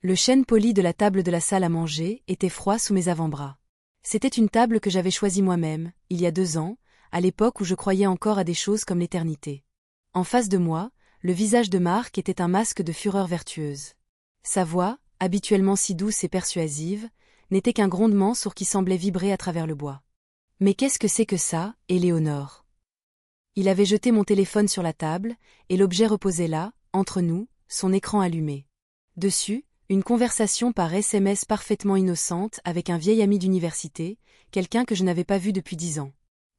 Le chêne poli de la table de la salle à manger était froid sous mes avant-bras. C'était une table que j'avais choisie moi-même, il y a 2 ans, à l'époque où je croyais encore à des choses comme l'éternité. En face de moi, le visage de Marc était un masque de fureur vertueuse. Sa voix, habituellement si douce et persuasive, n'était qu'un grondement sourd qui semblait vibrer à travers le bois. Mais qu'est-ce que c'est que ça, Éléonore? Il avait jeté mon téléphone sur la table, et l'objet reposait là, entre nous, son écran allumé. Dessus, une conversation par SMS parfaitement innocente avec un vieil ami d'université, quelqu'un que je n'avais pas vu depuis 10 ans.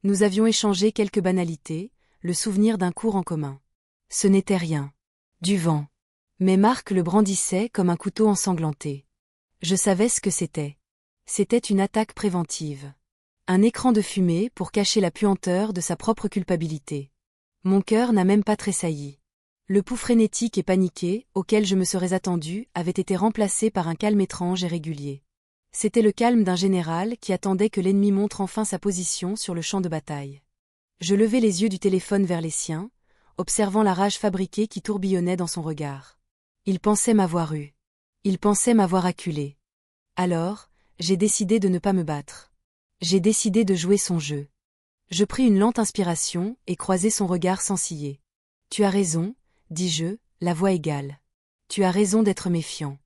Nous avions échangé quelques banalités, le souvenir d'un cours en commun. Ce n'était rien. Du vent. Mais Marc le brandissait comme un couteau ensanglanté. Je savais ce que c'était. C'était une attaque préventive. Un écran de fumée pour cacher la puanteur de sa propre culpabilité. Mon cœur n'a même pas tressailli. Le pouls frénétique et paniqué, auquel je me serais attendu, avait été remplacé par un calme étrange et régulier. C'était le calme d'un général qui attendait que l'ennemi montre enfin sa position sur le champ de bataille. Je levai les yeux du téléphone vers les siens, observant la rage fabriquée qui tourbillonnait dans son regard. Il pensait m'avoir eu. Il pensait m'avoir acculé. Alors, j'ai décidé de ne pas me battre. J'ai décidé de jouer son jeu. Je pris une lente inspiration et croisai son regard sans ciller. « Tu as raison, dis-je, la voix égale. Tu as raison d'être méfiant. »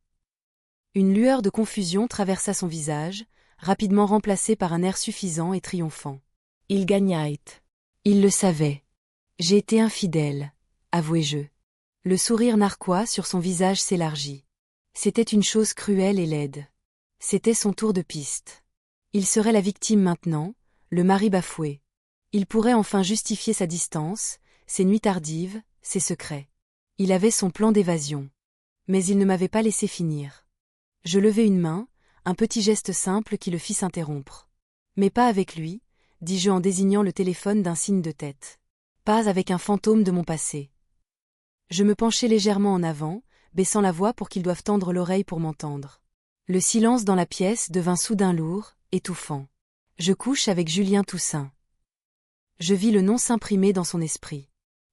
Une lueur de confusion traversa son visage, rapidement remplacée par un air suffisant et triomphant. Il gagnait. Il le savait. J'ai été infidèle, avouai-je. Le sourire narquois sur son visage s'élargit. C'était une chose cruelle et laide. C'était son tour de piste. Il serait la victime maintenant, le mari bafoué. Il pourrait enfin justifier sa distance, ses nuits tardives, ses secrets. Il avait son plan d'évasion. Mais il ne m'avait pas laissé finir. Je levai une main, un petit geste simple qui le fit s'interrompre. Mais pas avec lui, dis-je en désignant le téléphone d'un signe de tête. Pas avec un fantôme de mon passé. Je me penchai légèrement en avant, baissant la voix pour qu'ils doivent tendre l'oreille pour m'entendre. Le silence dans la pièce devint soudain lourd, étouffant. Je couche avec Julien Toussaint. Je vis le nom s'imprimer dans son esprit.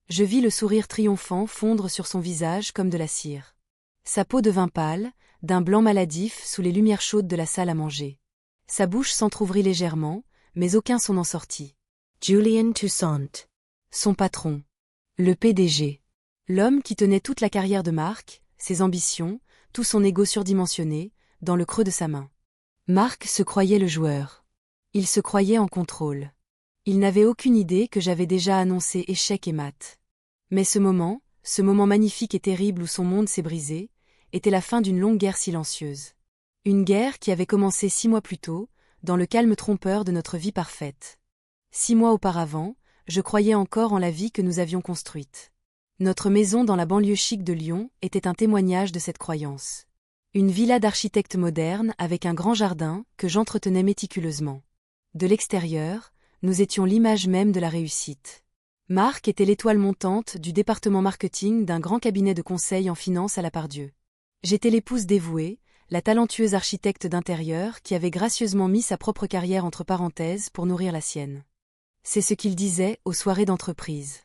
Je vis le sourire triomphant fondre sur son visage comme de la cire. Sa peau devint pâle, d'un blanc maladif sous les lumières chaudes de la salle à manger. Sa bouche s'entr'ouvrit légèrement, mais aucun son n'en sortit. Julien Toussaint. Son patron. Le PDG. L'homme qui tenait toute la carrière de Marc, ses ambitions, tout son ego surdimensionné, dans le creux de sa main. Marc se croyait le joueur. Il se croyait en contrôle. Il n'avait aucune idée que j'avais déjà annoncé échec et mat. Mais ce moment magnifique et terrible où son monde s'est brisé, était la fin d'une longue guerre silencieuse. Une guerre qui avait commencé 6 mois plus tôt, dans le calme trompeur de notre vie parfaite. 6 mois auparavant, je croyais encore en la vie que nous avions construite. Notre maison dans la banlieue chic de Lyon était un témoignage de cette croyance. Une villa d'architecte moderne avec un grand jardin que j'entretenais méticuleusement. De l'extérieur, nous étions l'image même de la réussite. Marc était l'étoile montante du département marketing d'un grand cabinet de conseil en finance à la Pardieu. J'étais l'épouse dévouée, la talentueuse architecte d'intérieur qui avait gracieusement mis sa propre carrière entre parenthèses pour nourrir la sienne. C'est ce qu'il disait aux soirées d'entreprise.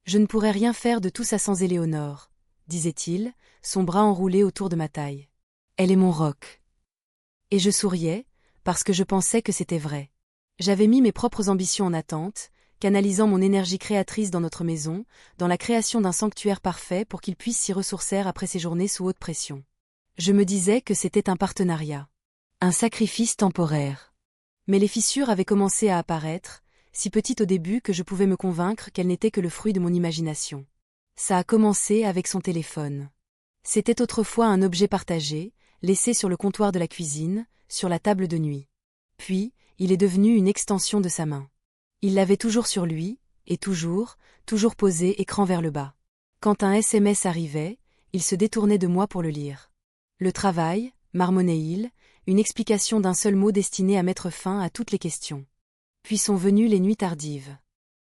Je ne pourrais rien faire de tout ça sans Éléonore, disait-il, son bras enroulé autour de ma taille. Elle est mon roc. Et je souriais, parce que je pensais que c'était vrai. J'avais mis mes propres ambitions en attente, canalisant mon énergie créatrice dans notre maison, dans la création d'un sanctuaire parfait pour qu'il puisse s'y ressourcer après ses journées sous haute pression. Je me disais que c'était un partenariat. Un sacrifice temporaire. Mais les fissures avaient commencé à apparaître, si petites au début que je pouvais me convaincre qu'elles n'étaient que le fruit de mon imagination. Ça a commencé avec son téléphone. C'était autrefois un objet partagé, laissé sur le comptoir de la cuisine, sur la table de nuit. Puis, il est devenu une extension de sa main. Il l'avait toujours sur lui, et toujours posé écran vers le bas. Quand un SMS arrivait, il se détournait de moi pour le lire. Le travail, marmonnait-il, une explication d'un seul mot destiné à mettre fin à toutes les questions. Puis sont venues les nuits tardives.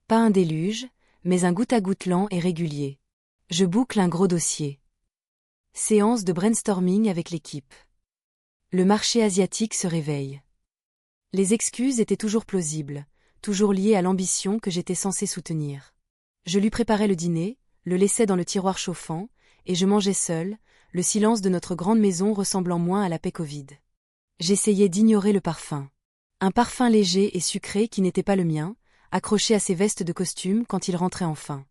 Pas un déluge, mais un goutte-à-goutte lent et régulier. Je boucle un gros dossier. Séance de brainstorming avec l'équipe. Le marché asiatique se réveille. Les excuses étaient toujours plausibles, toujours liées à l'ambition que j'étais censé soutenir. Je lui préparais le dîner, le laissais dans le tiroir chauffant, et je mangeais seul, le silence de notre grande maison ressemblant moins à la paix Covid. J'essayais d'ignorer le parfum. Un parfum léger et sucré qui n'était pas le mien, accroché à ses vestes de costume quand il rentrait enfin.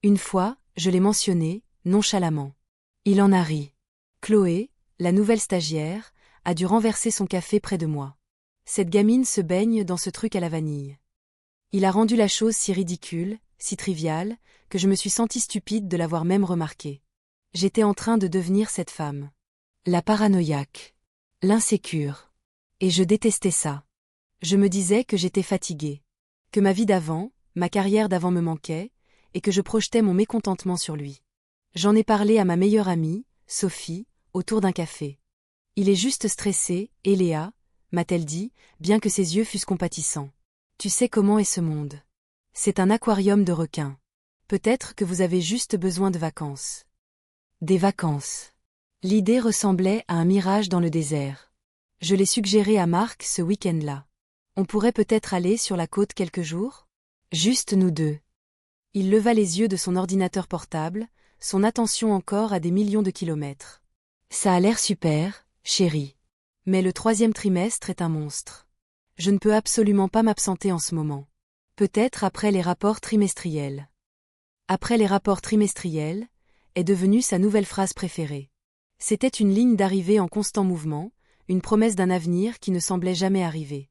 Une fois, je l'ai mentionné, nonchalamment. Il en a ri. Chloé, la nouvelle stagiaire, a dû renverser son café près de moi. Cette gamine se baigne dans ce truc à la vanille. Il a rendu la chose si ridicule, si triviale, que je me suis sentie stupide de l'avoir même remarqué. J'étais en train de devenir cette femme. La paranoïaque. L'insécure. Et je détestais ça. Je me disais que j'étais fatiguée. Que ma vie d'avant, ma carrière d'avant me manquait, et que je projetais mon mécontentement sur lui. J'en ai parlé à ma meilleure amie, Sophie, autour d'un café. Il est juste stressé, et Léa, m'a-t-elle dit, bien que ses yeux fussent compatissants. Tu sais comment est ce monde. C'est un aquarium de requins. Peut-être que vous avez juste besoin de vacances. Des vacances. L'idée ressemblait à un mirage dans le désert. Je l'ai suggéré à Marc ce week-end-là. On pourrait peut-être aller sur la côte quelques jours? Juste nous deux. Il leva les yeux de son ordinateur portable, son attention encore à des millions de kilomètres. Ça a l'air super, chérie. Mais le 3e trimestre est un monstre. Je ne peux absolument pas m'absenter en ce moment. Peut-être après les rapports trimestriels. Après les rapports trimestriels, est devenue sa nouvelle phrase préférée. C'était une ligne d'arrivée en constant mouvement, une promesse d'un avenir qui ne semblait jamais arriver.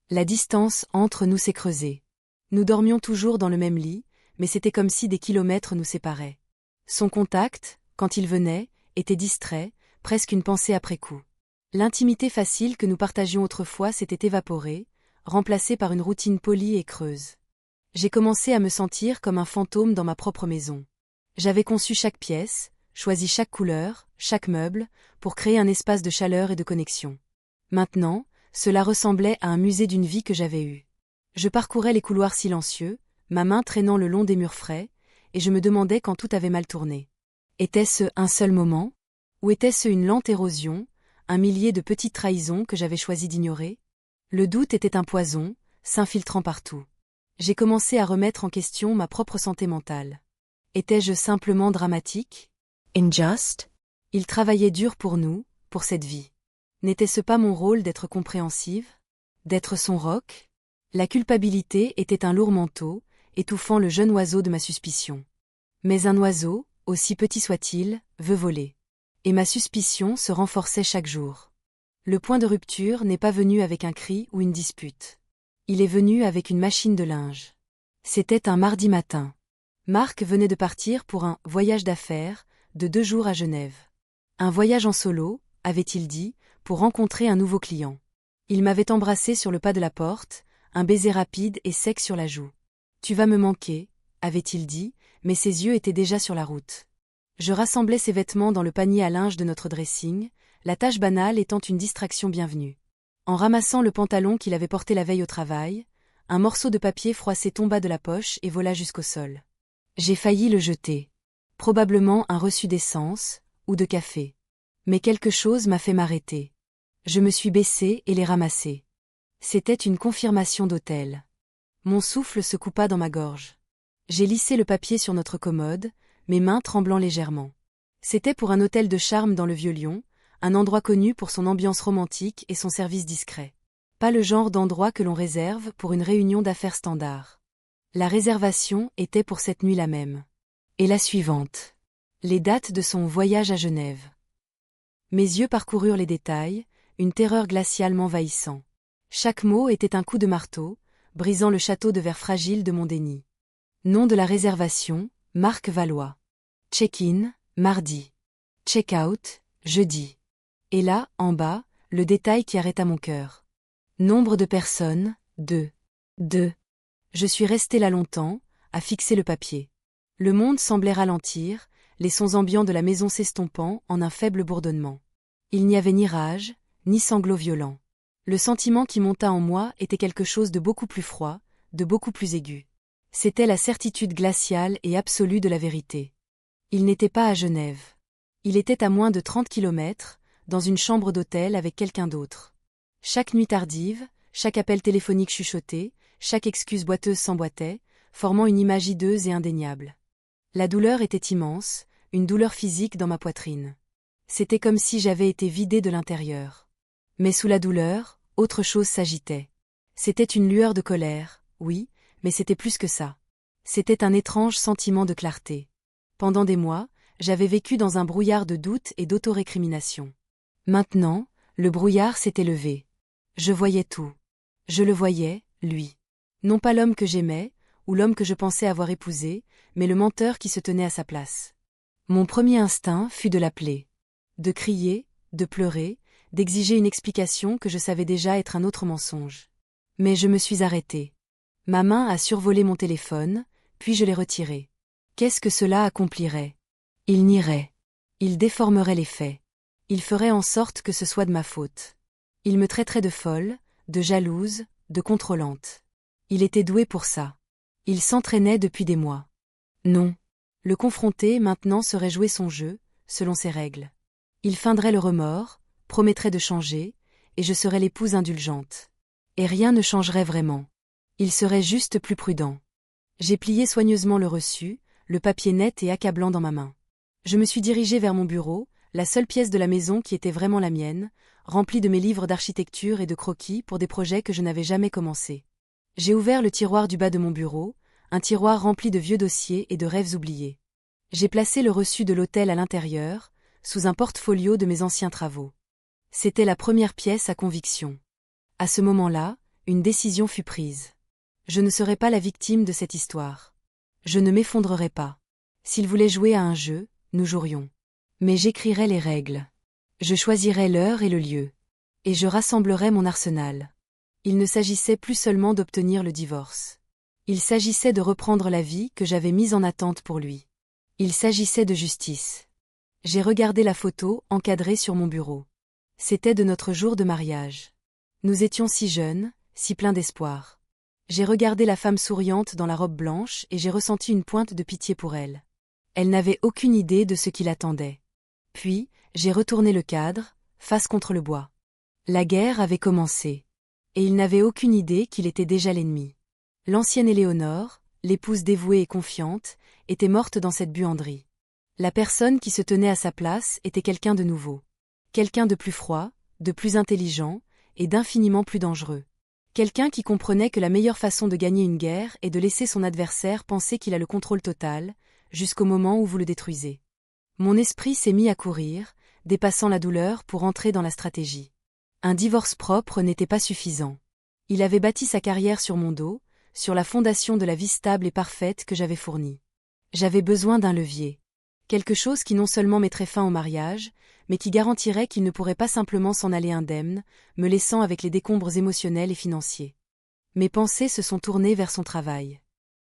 La distance entre nous s'est creusée. Nous dormions toujours dans le même lit, mais c'était comme si des kilomètres nous séparaient. Son contact, quand il venait, était distrait, presque une pensée après coup. L'intimité facile que nous partagions autrefois s'était évaporée, remplacée par une routine polie et creuse. J'ai commencé à me sentir comme un fantôme dans ma propre maison. J'avais conçu chaque pièce, choisi chaque couleur, chaque meuble, pour créer un espace de chaleur et de connexion. Maintenant, cela ressemblait à un musée d'une vie que j'avais eue. Je parcourais les couloirs silencieux, ma main traînant le long des murs frais, et je me demandais quand tout avait mal tourné. Était-ce un seul moment? Ou était-ce une lente érosion, un millier de petites trahisons que j'avais choisi d'ignorer? Le doute était un poison, s'infiltrant partout. J'ai commencé à remettre en question ma propre santé mentale. Étais-je simplement dramatique? Unjust? Il travaillait dur pour nous, pour cette vie. N'était-ce pas mon rôle d'être compréhensive? D'être son roc? La culpabilité était un lourd manteau, étouffant le jeune oiseau de ma suspicion. Mais un oiseau, aussi petit soit-il, veut voler. Et ma suspicion se renforçait chaque jour. Le point de rupture n'est pas venu avec un cri ou une dispute. Il est venu avec une machine de linge. C'était un mardi matin. Marc venait de partir pour un voyage d'affaires de 2 jours à Genève. Un voyage en solo, avait-il dit, pour rencontrer un nouveau client. Il m'avait embrassé sur le pas de la porte, un baiser rapide et sec sur la joue. Tu vas me manquer, avait-il dit, mais ses yeux étaient déjà sur la route. Je rassemblais ses vêtements dans le panier à linge de notre dressing, la tâche banale étant une distraction bienvenue. En ramassant le pantalon qu'il avait porté la veille au travail, un morceau de papier froissé tomba de la poche et vola jusqu'au sol. J'ai failli le jeter. Probablement un reçu d'essence, ou de café. Mais quelque chose m'a fait m'arrêter. Je me suis baissée et l'ai ramassé. C'était une confirmation d'hôtel. Mon souffle se coupa dans ma gorge. J'ai lissé le papier sur notre commode, mes mains tremblant légèrement. C'était pour un hôtel de charme dans le Vieux-Lyon, un endroit connu pour son ambiance romantique et son service discret. Pas le genre d'endroit que l'on réserve pour une réunion d'affaires standard. La réservation était pour cette nuit la même. Et la suivante. Les dates de son voyage à Genève. Mes yeux parcoururent les détails, une terreur glaciale m'envahissant. Chaque mot était un coup de marteau, brisant le château de verre fragile de mon déni. Nom de la réservation, Marc Valois. Check-in, mardi. Check-out, jeudi. Et là, en bas, le détail qui arrêta mon cœur. Nombre de personnes, 2. 2. Je suis restée là longtemps, à fixer le papier. Le monde semblait ralentir, les sons ambiants de la maison s'estompant en un faible bourdonnement. Il n'y avait ni rage, ni sanglots violents. Le sentiment qui monta en moi était quelque chose de beaucoup plus froid, de beaucoup plus aigu. C'était la certitude glaciale et absolue de la vérité. Il n'était pas à Genève. Il était à moins de 30 kilomètres, dans une chambre d'hôtel avec quelqu'un d'autre. Chaque nuit tardive, chaque appel téléphonique chuchoté, chaque excuse boiteuse s'emboîtait, formant une image hideuse et indéniable. La douleur était immense, une douleur physique dans ma poitrine. C'était comme si j'avais été vidée de l'intérieur. Mais sous la douleur, autre chose s'agitait. C'était une lueur de colère, oui, mais c'était plus que ça. C'était un étrange sentiment de clarté. Pendant des mois, j'avais vécu dans un brouillard de doute et d'autorécrimination. Maintenant, le brouillard s'était levé. Je voyais tout. Je le voyais, lui. Non pas l'homme que j'aimais, ou l'homme que je pensais avoir épousé, mais le menteur qui se tenait à sa place. Mon premier instinct fut de l'appeler. De crier, de pleurer, d'exiger une explication que je savais déjà être un autre mensonge. Mais je me suis arrêtée. Ma main a survolé mon téléphone, puis je l'ai retiré. Qu'est-ce que cela accomplirait? Il nierait. Il déformerait les faits. Il ferait en sorte que ce soit de ma faute. Il me traiterait de folle, de jalouse, de contrôlante. Il était doué pour ça. Il s'entraînait depuis des mois. Non. Le confronter maintenant serait jouer son jeu, selon ses règles. Il feindrait le remords, promettrait de changer, et je serais l'épouse indulgente. Et rien ne changerait vraiment. Il serait juste plus prudent. J'ai plié soigneusement le reçu, le papier net et accablant dans ma main. Je me suis dirigée vers mon bureau, la seule pièce de la maison qui était vraiment la mienne, remplie de mes livres d'architecture et de croquis pour des projets que je n'avais jamais commencés. J'ai ouvert le tiroir du bas de mon bureau, un tiroir rempli de vieux dossiers et de rêves oubliés. J'ai placé le reçu de l'hôtel à l'intérieur, sous un portfolio de mes anciens travaux. C'était la première pièce à conviction. À ce moment-là, une décision fut prise. Je ne serais pas la victime de cette histoire. Je ne m'effondrerais pas. S'il voulait jouer à un jeu, nous jouerions. Mais j'écrirais les règles. Je choisirais l'heure et le lieu. Et je rassemblerais mon arsenal. Il ne s'agissait plus seulement d'obtenir le divorce. Il s'agissait de reprendre la vie que j'avais mise en attente pour lui. Il s'agissait de justice. J'ai regardé la photo encadrée sur mon bureau. C'était de notre jour de mariage. Nous étions si jeunes, si pleins d'espoir. J'ai regardé la femme souriante dans la robe blanche et j'ai ressenti une pointe de pitié pour elle. Elle n'avait aucune idée de ce qui l'attendait. Puis, j'ai retourné le cadre, face contre le bois. La guerre avait commencé. Et il n'avait aucune idée qu'il était déjà l'ennemi. L'ancienne Éléonore, l'épouse dévouée et confiante, était morte dans cette buanderie. La personne qui se tenait à sa place était quelqu'un de nouveau. Quelqu'un de plus froid, de plus intelligent, et d'infiniment plus dangereux. Quelqu'un qui comprenait que la meilleure façon de gagner une guerre est de laisser son adversaire penser qu'il a le contrôle total, jusqu'au moment où vous le détruisez. Mon esprit s'est mis à courir, dépassant la douleur pour entrer dans la stratégie. Un divorce propre n'était pas suffisant. Il avait bâti sa carrière sur mon dos, sur la fondation de la vie stable et parfaite que j'avais fournie. J'avais besoin d'un levier. Quelque chose qui non seulement mettrait fin au mariage, mais qui garantirait qu'il ne pourrait pas simplement s'en aller indemne, me laissant avec les décombres émotionnels et financiers. Mes pensées se sont tournées vers son travail.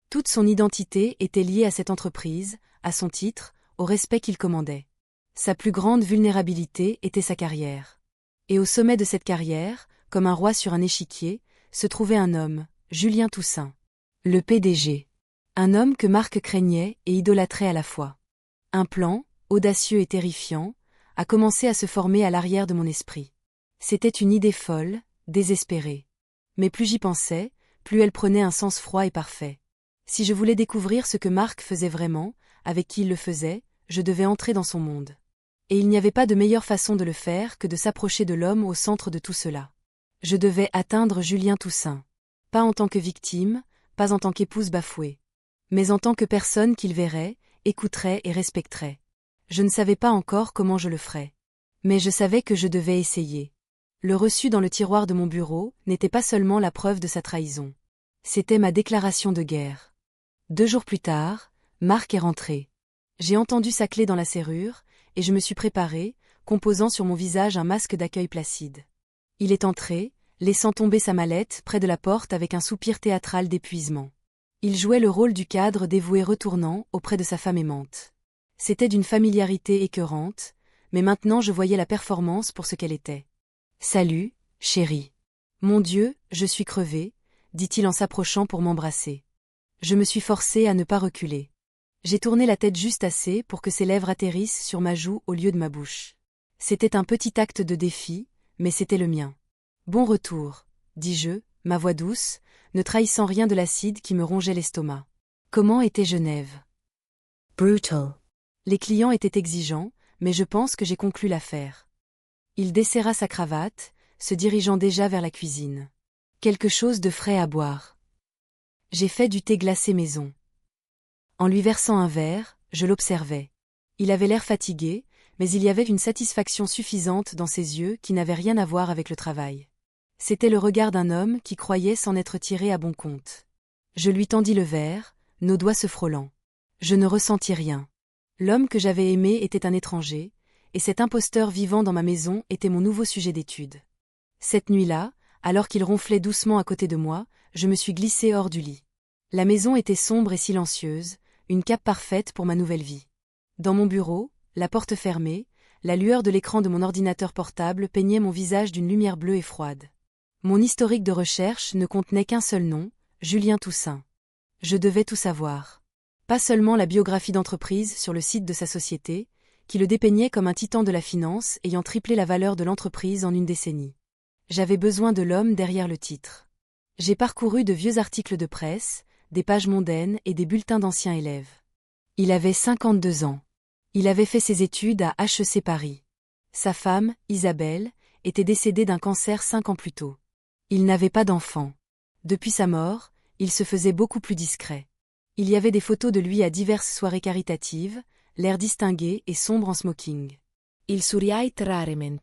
Toute son identité était liée à cette entreprise, à son titre, au respect qu'il commandait. Sa plus grande vulnérabilité était sa carrière. Et au sommet de cette carrière, comme un roi sur un échiquier, se trouvait un homme, Julien Toussaint. Le PDG. Un homme que Marc craignait et idolâtrait à la fois. Un plan, audacieux et terrifiant, a commencé à se former à l'arrière de mon esprit. C'était une idée folle, désespérée. Mais plus j'y pensais, plus elle prenait un sens froid et parfait. Si je voulais découvrir ce que Marc faisait vraiment, avec qui il le faisait, je devais entrer dans son monde. Et il n'y avait pas de meilleure façon de le faire que de s'approcher de l'homme au centre de tout cela. Je devais atteindre Julien Toussaint. Pas en tant que victime, pas en tant qu'épouse bafouée. Mais en tant que personne qu'il verrait, écouterait et respecterait. Je ne savais pas encore comment je le ferais. Mais je savais que je devais essayer. Le reçu dans le tiroir de mon bureau n'était pas seulement la preuve de sa trahison. C'était ma déclaration de guerre. 2 jours plus tard, Marc est rentré. J'ai entendu sa clé dans la serrure, et je me suis préparée, composant sur mon visage un masque d'accueil placide. Il est entré, laissant tomber sa mallette près de la porte avec un soupir théâtral d'épuisement. Il jouait le rôle du cadre dévoué retournant auprès de sa femme aimante. C'était d'une familiarité écœurante, mais maintenant je voyais la performance pour ce qu'elle était. « Salut, chérie. Mon Dieu, je suis crevé, » dit-il en s'approchant pour m'embrasser. Je me suis forcée à ne pas reculer. J'ai tourné la tête juste assez pour que ses lèvres atterrissent sur ma joue au lieu de ma bouche. C'était un petit acte de défi, mais c'était le mien. « Bon retour, » dis-je, ma voix douce, ne trahissant rien de l'acide qui me rongeait l'estomac. Comment était Genève? Brutal. Les clients étaient exigeants, mais je pense que j'ai conclu l'affaire. Il desserra sa cravate, se dirigeant déjà vers la cuisine. Quelque chose de frais à boire. J'ai fait du thé glacé maison. En lui versant un verre, je l'observais. Il avait l'air fatigué, mais il y avait une satisfaction suffisante dans ses yeux qui n'avait rien à voir avec le travail. C'était le regard d'un homme qui croyait s'en être tiré à bon compte. Je lui tendis le verre, nos doigts se frôlant. Je ne ressentis rien. L'homme que j'avais aimé était un étranger, et cet imposteur vivant dans ma maison était mon nouveau sujet d'étude. Cette nuit-là, alors qu'il ronflait doucement à côté de moi, je me suis glissée hors du lit. La maison était sombre et silencieuse, une cape parfaite pour ma nouvelle vie. Dans mon bureau, la porte fermée, la lueur de l'écran de mon ordinateur portable peignait mon visage d'une lumière bleue et froide. Mon historique de recherche ne contenait qu'un seul nom, Julien Toussaint. Je devais tout savoir. Pas seulement la biographie d'entreprise sur le site de sa société, qui le dépeignait comme un titan de la finance ayant triplé la valeur de l'entreprise en une décennie. J'avais besoin de l'homme derrière le titre. J'ai parcouru de vieux articles de presse, des pages mondaines et des bulletins d'anciens élèves. Il avait 52 ans. Il avait fait ses études à HEC Paris. Sa femme, Isabelle, était décédée d'un cancer 5 ans plus tôt. Il n'avait pas d'enfant. Depuis sa mort, il se faisait beaucoup plus discret. Il y avait des photos de lui à diverses soirées caritatives, l'air distingué et sombre en smoking. Il souriait rarement.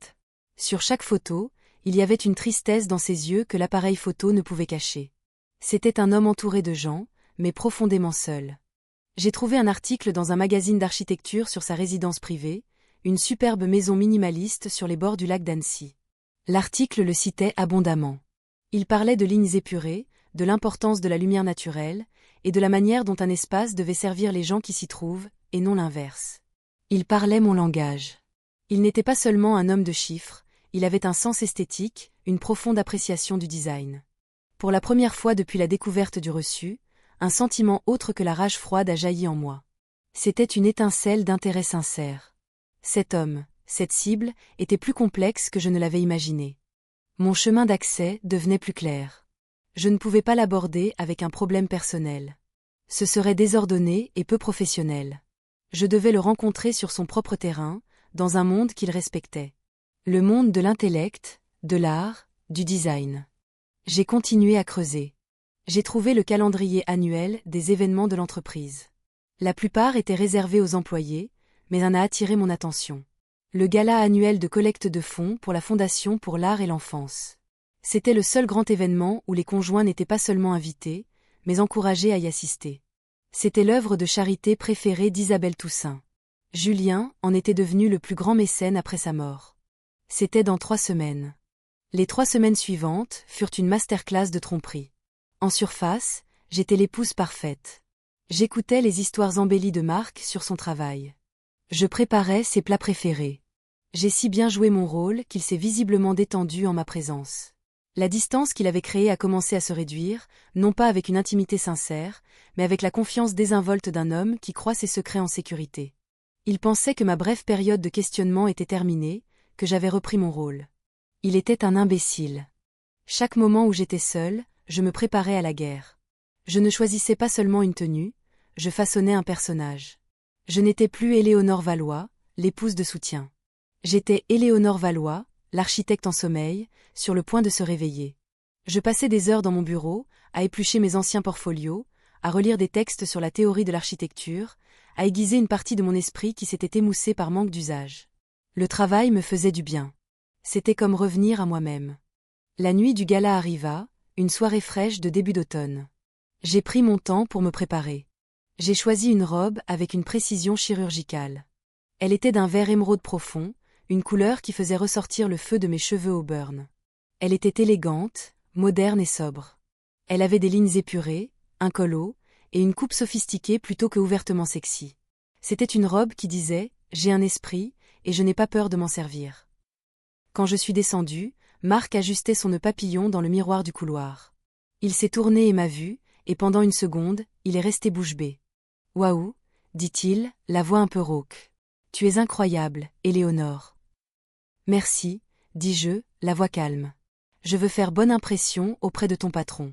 Sur chaque photo, il y avait une tristesse dans ses yeux que l'appareil photo ne pouvait cacher. C'était un homme entouré de gens, mais profondément seul. J'ai trouvé un article dans un magazine d'architecture sur sa résidence privée, une superbe maison minimaliste sur les bords du lac d'Annecy. L'article le citait abondamment. Il parlait de lignes épurées, de l'importance de la lumière naturelle, et de la manière dont un espace devait servir les gens qui s'y trouvent, et non l'inverse. Il parlait mon langage. Il n'était pas seulement un homme de chiffres, il avait un sens esthétique, une profonde appréciation du design. Pour la première fois depuis la découverte du reçu, un sentiment autre que la rage froide a jailli en moi. C'était une étincelle d'intérêt sincère. Cet homme, cette cible, était plus complexe que je ne l'avais imaginé. Mon chemin d'accès devenait plus clair. Je ne pouvais pas l'aborder avec un problème personnel. Ce serait désordonné et peu professionnel. Je devais le rencontrer sur son propre terrain, dans un monde qu'il respectait. Le monde de l'intellect, de l'art, du design. J'ai continué à creuser. J'ai trouvé le calendrier annuel des événements de l'entreprise. La plupart étaient réservés aux employés, mais un a attiré mon attention. Le gala annuel de collecte de fonds pour la Fondation pour l'art et l'enfance. C'était le seul grand événement où les conjoints n'étaient pas seulement invités, mais encouragés à y assister. C'était l'œuvre de charité préférée d'Isabelle Toussaint. Julien en était devenu le plus grand mécène après sa mort. C'était dans 3 semaines. Les 3 semaines suivantes furent une masterclass de tromperie. En surface, j'étais l'épouse parfaite. J'écoutais les histoires embellies de Marc sur son travail. Je préparais ses plats préférés. J'ai si bien joué mon rôle qu'il s'est visiblement détendu en ma présence. La distance qu'il avait créée a commencé à se réduire, non pas avec une intimité sincère, mais avec la confiance désinvolte d'un homme qui croit ses secrets en sécurité. Il pensait que ma brève période de questionnement était terminée, que j'avais repris mon rôle. Il était un imbécile. Chaque moment où j'étais seule, je me préparais à la guerre. Je ne choisissais pas seulement une tenue, je façonnais un personnage. Je n'étais plus Éléonore Valois, l'épouse de soutien. J'étais Éléonore Valois, l'architecte en sommeil, sur le point de se réveiller. Je passais des heures dans mon bureau, à éplucher mes anciens portfolios, à relire des textes sur la théorie de l'architecture, à aiguiser une partie de mon esprit qui s'était émoussée par manque d'usage. Le travail me faisait du bien. C'était comme revenir à moi-même. La nuit du gala arriva, une soirée fraîche de début d'automne. J'ai pris mon temps pour me préparer. J'ai choisi une robe avec une précision chirurgicale. Elle était d'un vert émeraude profond, une couleur qui faisait ressortir le feu de mes cheveux au burn. Elle était élégante, moderne et sobre. Elle avait des lignes épurées, un col haut, et une coupe sophistiquée plutôt que ouvertement sexy. C'était une robe qui disait « J'ai un esprit, et je n'ai pas peur de m'en servir ». Quand je suis descendue, Marc ajustait son nœud papillon dans le miroir du couloir. Il s'est tourné et m'a vu, et pendant une seconde, il est resté bouche bée. « Waouh !» dit-il, la voix un peu rauque. « Tu es incroyable, Éléonore. » « Merci, dis-je, la voix calme. Je veux faire bonne impression auprès de ton patron. »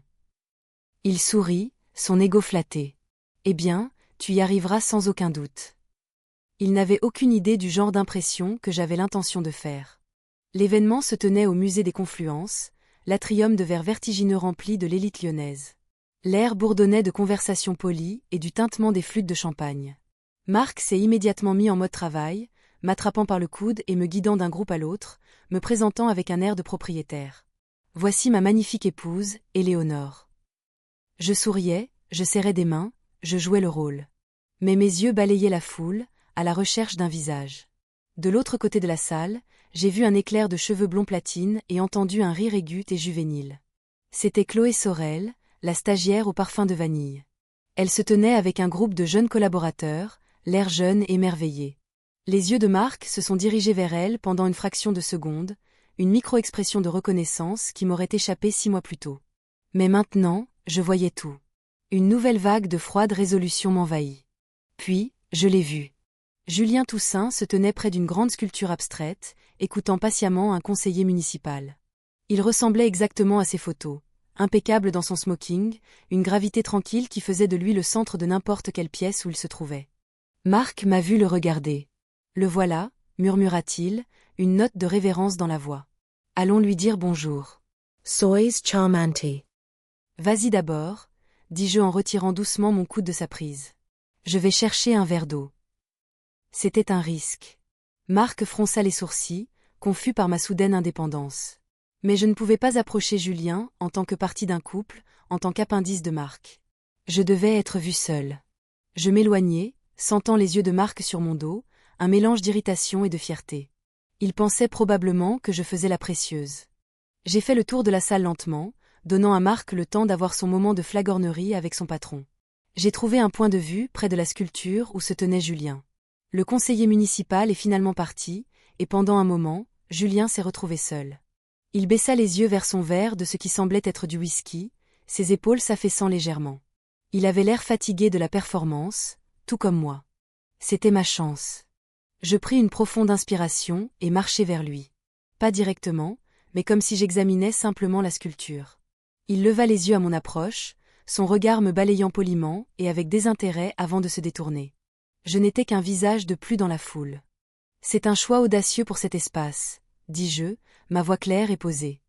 Il sourit, son ego flatté. « Eh bien, tu y arriveras sans aucun doute. » Il n'avait aucune idée du genre d'impression que j'avais l'intention de faire. L'événement se tenait au musée des Confluences, l'atrium de verre vertigineux rempli de l'élite lyonnaise. L'air bourdonnait de conversations polies et du tintement des flûtes de champagne. Marc s'est immédiatement mis en mode travail, m'attrapant par le coude et me guidant d'un groupe à l'autre, me présentant avec un air de propriétaire. Voici ma magnifique épouse, Éléonore. Je souriais, je serrais des mains, je jouais le rôle. Mais mes yeux balayaient la foule, à la recherche d'un visage. De l'autre côté de la salle, j'ai vu un éclair de cheveux blonds platine et entendu un rire aigu et juvénile. C'était Chloé Sorel, la stagiaire au parfum de vanille. Elle se tenait avec un groupe de jeunes collaborateurs, l'air jeune et émerveillé. Les yeux de Marc se sont dirigés vers elle pendant une fraction de seconde, une micro-expression de reconnaissance qui m'aurait échappé 6 mois plus tôt. Mais maintenant, je voyais tout. Une nouvelle vague de froide résolution m'envahit. Puis, je l'ai vu. Julien Toussaint se tenait près d'une grande sculpture abstraite, écoutant patiemment un conseiller municipal. Il ressemblait exactement à ses photos, impeccable dans son smoking, une gravité tranquille qui faisait de lui le centre de n'importe quelle pièce où il se trouvait. Marc m'a vu le regarder. Le voilà, murmura-t-il, une note de révérence dans la voix. Allons lui dire bonjour. Sois charmante. Vas-y d'abord, dis-je en retirant doucement mon coude de sa prise. Je vais chercher un verre d'eau. C'était un risque. Marc fronça les sourcils, confus par ma soudaine indépendance. Mais je ne pouvais pas approcher Julien en tant que partie d'un couple, en tant qu'appendice de Marc. Je devais être vue seule. Je m'éloignai, sentant les yeux de Marc sur mon dos, un mélange d'irritation et de fierté. Il pensait probablement que je faisais la précieuse. J'ai fait le tour de la salle lentement, donnant à Marc le temps d'avoir son moment de flagornerie avec son patron. J'ai trouvé un point de vue près de la sculpture où se tenait Julien. Le conseiller municipal est finalement parti, et pendant un moment, Julien s'est retrouvé seul. Il baissa les yeux vers son verre de ce qui semblait être du whisky, ses épaules s'affaissant légèrement. Il avait l'air fatigué de la performance, tout comme moi. C'était ma chance. Je pris une profonde inspiration et marchai vers lui. Pas directement, mais comme si j'examinais simplement la sculpture. Il leva les yeux à mon approche, son regard me balayant poliment et avec désintérêt avant de se détourner. Je n'étais qu'un visage de plus dans la foule. C'est un choix audacieux pour cet espace, dis-je, ma voix claire et posée.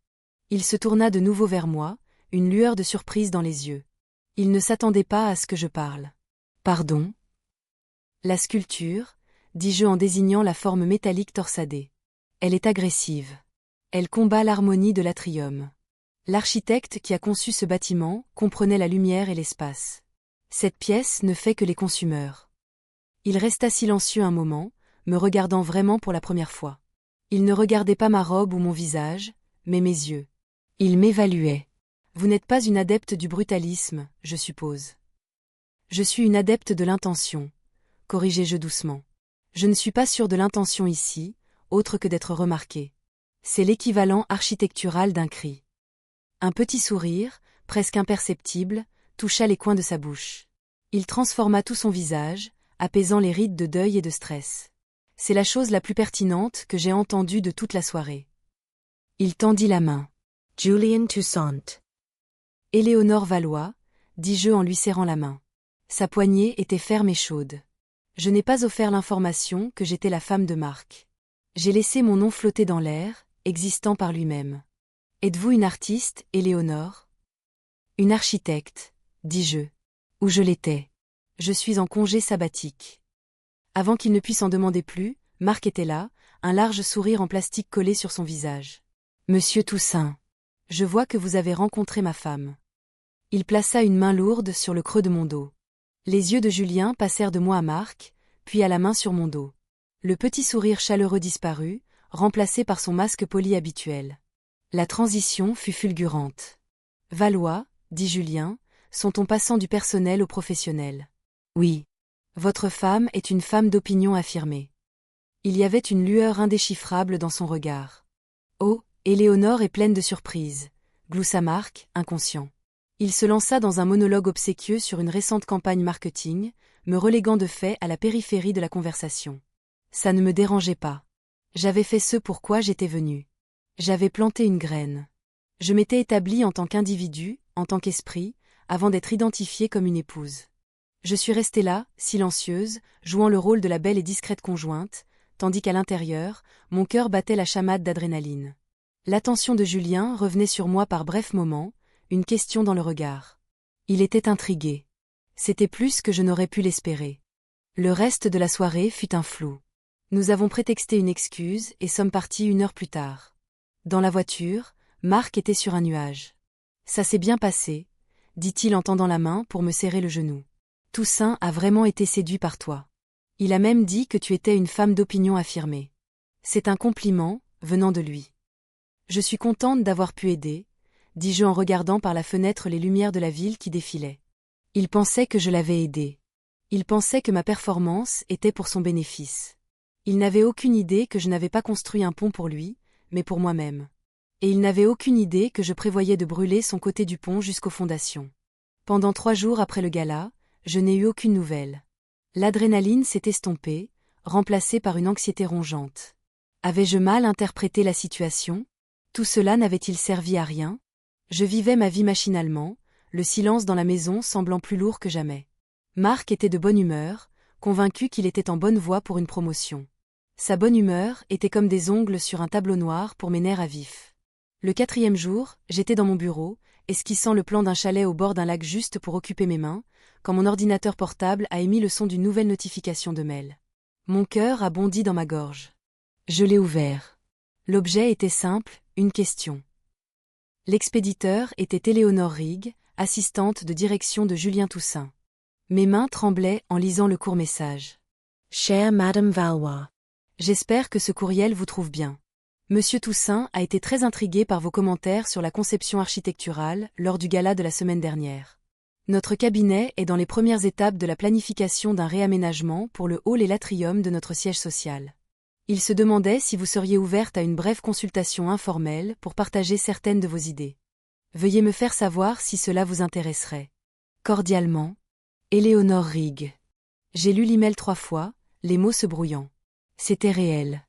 Il se tourna de nouveau vers moi, une lueur de surprise dans les yeux. Il ne s'attendait pas à ce que je parle. Pardon? La sculpture, dis-je en désignant la forme métallique torsadée. Elle est agressive. Elle combat l'harmonie de l'atrium. L'architecte qui a conçu ce bâtiment comprenait la lumière et l'espace. Cette pièce ne fait que les consumeurs. Il resta silencieux un moment, me regardant vraiment pour la première fois. Il ne regardait pas ma robe ou mon visage, mais mes yeux. Il m'évaluait. Vous n'êtes pas une adepte du brutalisme, je suppose. Je suis une adepte de l'intention, corrigeai-je doucement. Je ne suis pas sûre de l'intention ici, autre que d'être remarquée. C'est l'équivalent architectural d'un cri. Un petit sourire, presque imperceptible, toucha les coins de sa bouche. Il transforma tout son visage, apaisant les rides de deuil et de stress. C'est la chose la plus pertinente que j'ai entendue de toute la soirée. Il tendit la main. Julien Toussaint. Éléonore Valois, dis-je en lui serrant la main. Sa poignée était ferme et chaude. Je n'ai pas offert l'information que j'étais la femme de Marc. J'ai laissé mon nom flotter dans l'air, existant par lui-même. Êtes-vous une artiste, Éléonore? Une architecte, dis-je. Ou je l'étais. Je suis en congé sabbatique. Avant qu'il ne puisse en demander plus, Marc était là, un large sourire en plastique collé sur son visage. Monsieur Toussaint, je vois que vous avez rencontré ma femme. Il plaça une main lourde sur le creux de mon dos. Les yeux de Julien passèrent de moi à Marc, puis à la main sur mon dos. Le petit sourire chaleureux disparut, remplacé par son masque poli habituel. La transition fut fulgurante. Valois, dit Julien, sont-on passant du personnel au professionnel? Oui. Votre femme est une femme d'opinion affirmée. Il y avait une lueur indéchiffrable dans son regard. Oh, Éléonore est pleine de surprises, gloussa Marc, inconscient. Il se lança dans un monologue obséquieux sur une récente campagne marketing, me reléguant de fait à la périphérie de la conversation. Ça ne me dérangeait pas. J'avais fait ce pour quoi j'étais venu. J'avais planté une graine. Je m'étais établie en tant qu'individu, en tant qu'esprit, avant d'être identifiée comme une épouse. Je suis restée là, silencieuse, jouant le rôle de la belle et discrète conjointe, tandis qu'à l'intérieur, mon cœur battait la chamade d'adrénaline. L'attention de Julien revenait sur moi par brefs moments, une question dans le regard. Il était intrigué. C'était plus que je n'aurais pu l'espérer. Le reste de la soirée fut un flou. Nous avons prétexté une excuse et sommes partis 1 heure plus tard. Dans la voiture, Marc était sur un nuage. « Ça s'est bien passé », dit-il en tendant la main pour me serrer le genou. « Toussaint a vraiment été séduit par toi. Il a même dit que tu étais une femme d'opinion affirmée. C'est un compliment, venant de lui. Je suis contente d'avoir pu aider, dis-je en regardant par la fenêtre les lumières de la ville qui défilaient. Il pensait que je l'avais aidé. Il pensait que ma performance était pour son bénéfice. Il n'avait aucune idée que je n'avais pas construit un pont pour lui, mais pour moi-même. Et il n'avait aucune idée que je prévoyais de brûler son côté du pont jusqu'aux fondations. Pendant 3 jours après le gala, je n'ai eu aucune nouvelle. L'adrénaline s'est estompée, remplacée par une anxiété rongeante. Avais-je mal interprété la situation ? Tout cela n'avait-il servi à rien ? Je vivais ma vie machinalement, le silence dans la maison semblant plus lourd que jamais. Marc était de bonne humeur, convaincu qu'il était en bonne voie pour une promotion. Sa bonne humeur était comme des ongles sur un tableau noir pour mes nerfs à vif. Le 4e jour, j'étais dans mon bureau, esquissant le plan d'un chalet au bord d'un lac juste pour occuper mes mains, quand mon ordinateur portable a émis le son d'une nouvelle notification de mail. Mon cœur a bondi dans ma gorge. Je l'ai ouvert. L'objet était simple, une question. L'expéditeur était Éléonore Rigue, assistante de direction de Julien Toussaint. Mes mains tremblaient en lisant le court message. Chère Madame Valois. J'espère que ce courriel vous trouve bien. Monsieur Toussaint a été très intrigué par vos commentaires sur la conception architecturale lors du gala de la semaine dernière. Notre cabinet est dans les premières étapes de la planification d'un réaménagement pour le hall et l'atrium de notre siège social. Il se demandait si vous seriez ouverte à une brève consultation informelle pour partager certaines de vos idées. Veuillez me faire savoir si cela vous intéresserait. Cordialement, Éléonore Rigue. J'ai lu l'email 3 fois, les mots se brouillant. C'était réel.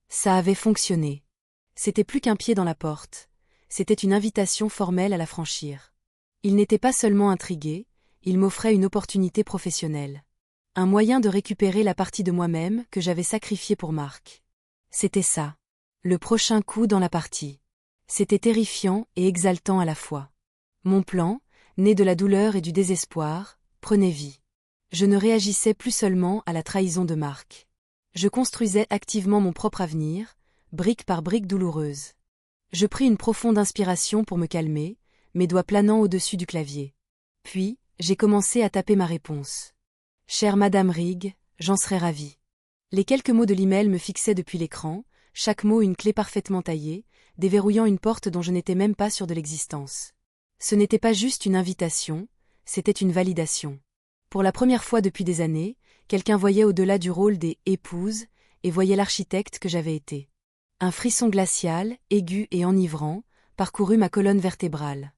Ça avait fonctionné. C'était plus qu'un pied dans la porte. C'était une invitation formelle à la franchir. Il n'était pas seulement intrigué, il m'offrait une opportunité professionnelle. Un moyen de récupérer la partie de moi-même que j'avais sacrifiée pour Marc. C'était ça. Le prochain coup dans la partie. C'était terrifiant et exaltant à la fois. Mon plan, né de la douleur et du désespoir, prenait vie. Je ne réagissais plus seulement à la trahison de Marc. Je construisais activement mon propre avenir, brique par brique douloureuse. Je pris une profonde inspiration pour me calmer, mes doigts planant au-dessus du clavier. Puis, j'ai commencé à taper ma réponse. Chère Madame Rigue, j'en serais ravie. Les quelques mots de l'email me fixaient depuis l'écran, chaque mot une clé parfaitement taillée, déverrouillant une porte dont je n'étais même pas sûre de l'existence. Ce n'était pas juste une invitation, c'était une validation. Pour la première fois depuis des années, quelqu'un voyait au-delà du rôle des « épouses » et voyait l'architecte que j'avais été. Un frisson glacial, aigu et enivrant, parcourut ma colonne vertébrale.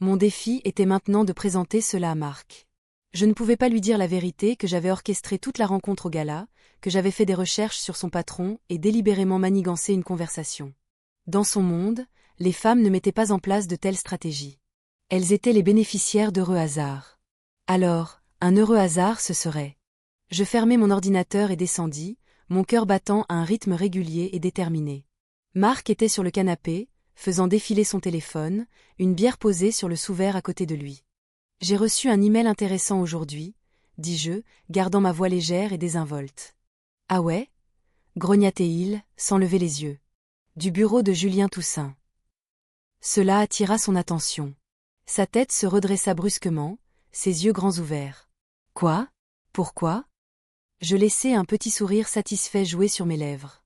Mon défi était maintenant de présenter cela à Marc. Je ne pouvais pas lui dire la vérité que j'avais orchestré toute la rencontre au gala, que j'avais fait des recherches sur son patron et délibérément manigancé une conversation. Dans son monde, les femmes ne mettaient pas en place de telles stratégies. Elles étaient les bénéficiaires d'heureux hasards. Alors, un heureux hasard ce serait. Je fermai mon ordinateur et descendis, mon cœur battant à un rythme régulier et déterminé. Marc était sur le canapé, faisant défiler son téléphone, une bière posée sur le sous-verre à côté de lui. « J'ai reçu un email intéressant aujourd'hui, » dis-je, gardant ma voix légère et désinvolte. « Ah ouais » grogna-t-il, sans lever les yeux. Du bureau de Julien Toussaint. Cela attira son attention. Sa tête se redressa brusquement, ses yeux grands ouverts. « Quoi ? Pourquoi ?» Je laissai un petit sourire satisfait jouer sur mes lèvres.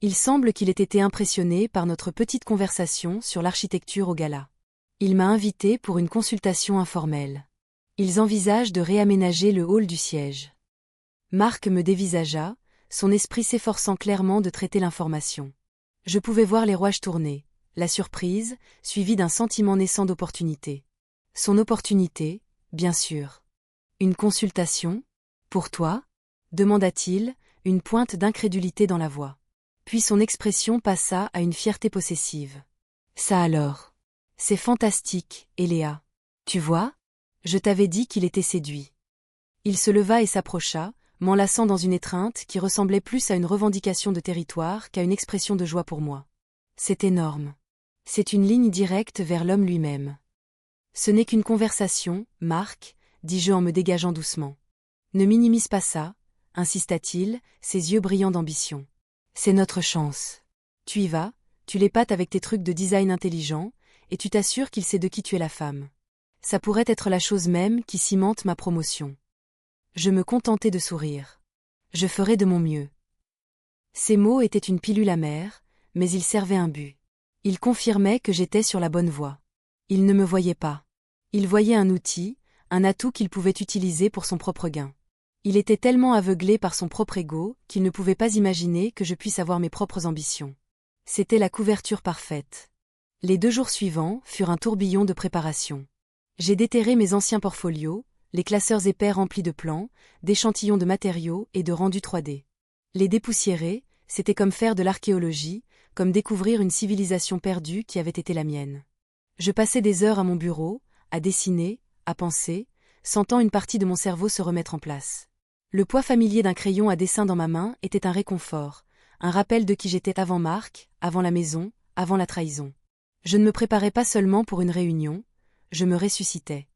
Il semble qu'il ait été impressionné par notre petite conversation sur l'architecture au gala. Il m'a invité pour une consultation informelle. Ils envisagent de réaménager le hall du siège. Marc me dévisagea, son esprit s'efforçant clairement de traiter l'information. Je pouvais voir les rouages tourner, la surprise, suivie d'un sentiment naissant d'opportunité. Son opportunité, bien sûr. Une consultation ? Pour toi ? Demanda-t-il, une pointe d'incrédulité dans la voix. Puis son expression passa à une fierté possessive. Ça alors. C'est fantastique, Eléa. Tu vois ? Je t'avais dit qu'il était séduit. Il se leva et s'approcha, m'enlaçant dans une étreinte qui ressemblait plus à une revendication de territoire qu'à une expression de joie pour moi. C'est énorme. C'est une ligne directe vers l'homme lui-même. Ce n'est qu'une conversation, Marc, dis-je en me dégageant doucement. Ne minimise pas ça, insista-t-il, ses yeux brillants d'ambition. C'est notre chance. Tu y vas, tu l'épates avec tes trucs de design intelligent, et tu t'assures qu'il sait de qui tu es la femme. Ça pourrait être la chose même qui cimente ma promotion. Je me contentais de sourire. Je ferai de mon mieux. Ces mots étaient une pilule amère, mais ils servaient un but. Ils confirmaient que j'étais sur la bonne voie. Il ne me voyait pas. Il voyait un outil, un atout qu'il pouvait utiliser pour son propre gain. Il était tellement aveuglé par son propre ego qu'il ne pouvait pas imaginer que je puisse avoir mes propres ambitions. C'était la couverture parfaite. Les 2 jours suivants furent un tourbillon de préparation. J'ai déterré mes anciens portfolios, les classeurs épais remplis de plans, d'échantillons de matériaux et de rendus 3D. Les dépoussiérer, c'était comme faire de l'archéologie, comme découvrir une civilisation perdue qui avait été la mienne. Je passais des heures à mon bureau, à dessiner, à penser, sentant une partie de mon cerveau se remettre en place. Le poids familier d'un crayon à dessin dans ma main était un réconfort, un rappel de qui j'étais avant Marc, avant la maison, avant la trahison. Je ne me préparais pas seulement pour une réunion, je me ressuscitais.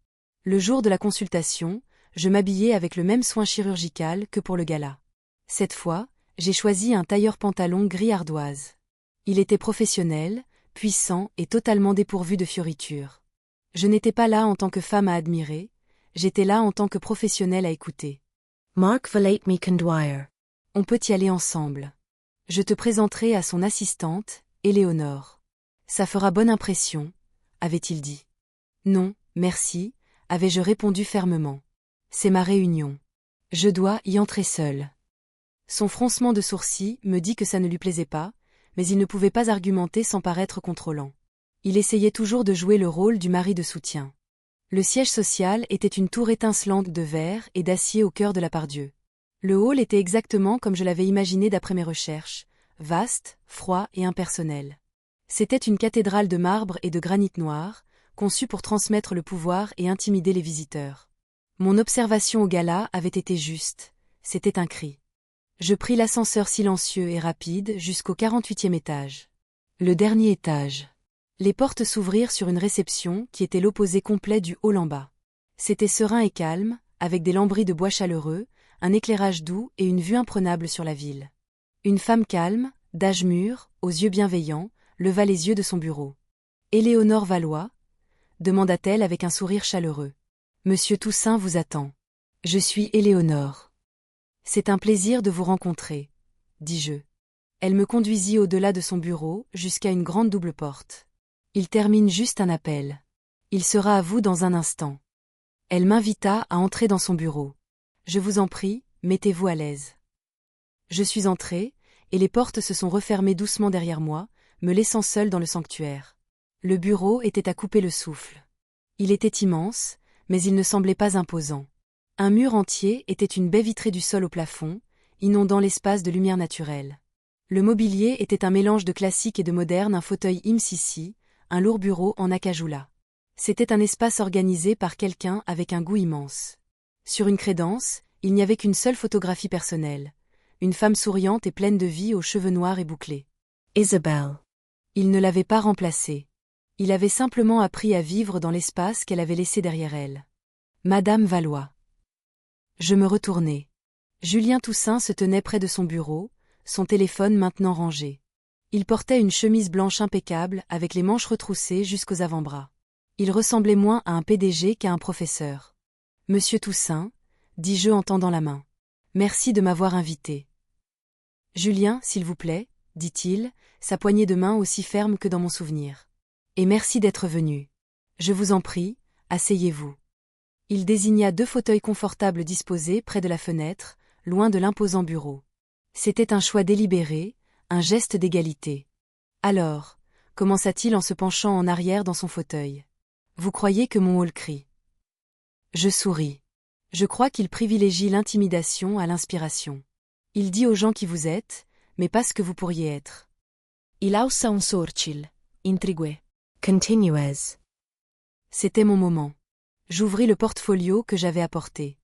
Le jour de la consultation, je m'habillais avec le même soin chirurgical que pour le gala. Cette fois, j'ai choisi un tailleur pantalon gris ardoise. Il était professionnel, puissant et totalement dépourvu de fioritures. Je n'étais pas là en tant que femme à admirer, j'étais là en tant que professionnelle à écouter. Mark verlaat me Condwire. On peut y aller ensemble. Je te présenterai à son assistante, Éléonore. Ça fera bonne impression, avait-il dit. Non, merci, avais-je répondu fermement. C'est ma réunion. Je dois y entrer seule. Son froncement de sourcils me dit que ça ne lui plaisait pas, mais il ne pouvait pas argumenter sans paraître contrôlant. Il essayait toujours de jouer le rôle du mari de soutien. Le siège social était une tour étincelante de verre et d'acier au cœur de la Pardieu. Le hall était exactement comme je l'avais imaginé d'après mes recherches, vaste, froid et impersonnel. C'était une cathédrale de marbre et de granit noir, conçue pour transmettre le pouvoir et intimider les visiteurs. Mon observation au gala avait été juste, c'était un cri. Je pris l'ascenseur silencieux et rapide jusqu'au 48e étage. Le dernier étage. Les portes s'ouvrirent sur une réception qui était l'opposé complet du hall en bas. C'était serein et calme, avec des lambris de bois chaleureux, un éclairage doux et une vue imprenable sur la ville. Une femme calme, d'âge mûr, aux yeux bienveillants, leva les yeux de son bureau. « Éléonore Valois ?» demanda-t-elle avec un sourire chaleureux. « Monsieur Toussaint vous attend. Je suis Éléonore. »« C'est un plaisir de vous rencontrer, » dis-je. Elle me conduisit au-delà de son bureau, jusqu'à une grande double porte. « Il termine juste un appel. Il sera à vous dans un instant. » Elle m'invita à entrer dans son bureau. « Je vous en prie, mettez-vous à l'aise. » Je suis entrée, et les portes se sont refermées doucement derrière moi, me laissant seule dans le sanctuaire. Le bureau était à couper le souffle. Il était immense, mais il ne semblait pas imposant. Un mur entier était une baie vitrée du sol au plafond, inondant l'espace de lumière naturelle. Le mobilier était un mélange de classique et de moderne, un fauteuil Im-Sissi, un lourd bureau en acajula. C'était un espace organisé par quelqu'un avec un goût immense. Sur une crédence, il n'y avait qu'une seule photographie personnelle. Une femme souriante et pleine de vie aux cheveux noirs et bouclés. Isabelle. Il ne l'avait pas remplacée. Il avait simplement appris à vivre dans l'espace qu'elle avait laissé derrière elle. Madame Valois. Je me retournai. Julien Toussaint se tenait près de son bureau, son téléphone maintenant rangé. Il portait une chemise blanche impeccable avec les manches retroussées jusqu'aux avant-bras. Il ressemblait moins à un PDG qu'à un professeur. « Monsieur Toussaint » dis-je en tendant la main. « Merci de m'avoir invité. »« Julien, s'il vous plaît » dit-il, sa poignée de main aussi ferme que dans mon souvenir. « Et merci d'être venu. Je vous en prie, asseyez-vous. » Il désigna 2 fauteuils confortables disposés près de la fenêtre, loin de l'imposant bureau. C'était un choix délibéré, un geste d'égalité. « Alors » commença-t-il en se penchant en arrière dans son fauteuil. « Vous croyez que mon hall crie ?» Je souris. Je crois qu'il privilégie l'intimidation à l'inspiration. Il dit aux gens qui vous êtes, mais pas ce que vous pourriez être. Il aussa un sorcil. Intrigue. Continuez. C'était mon moment. J'ouvris le portfolio que j'avais apporté.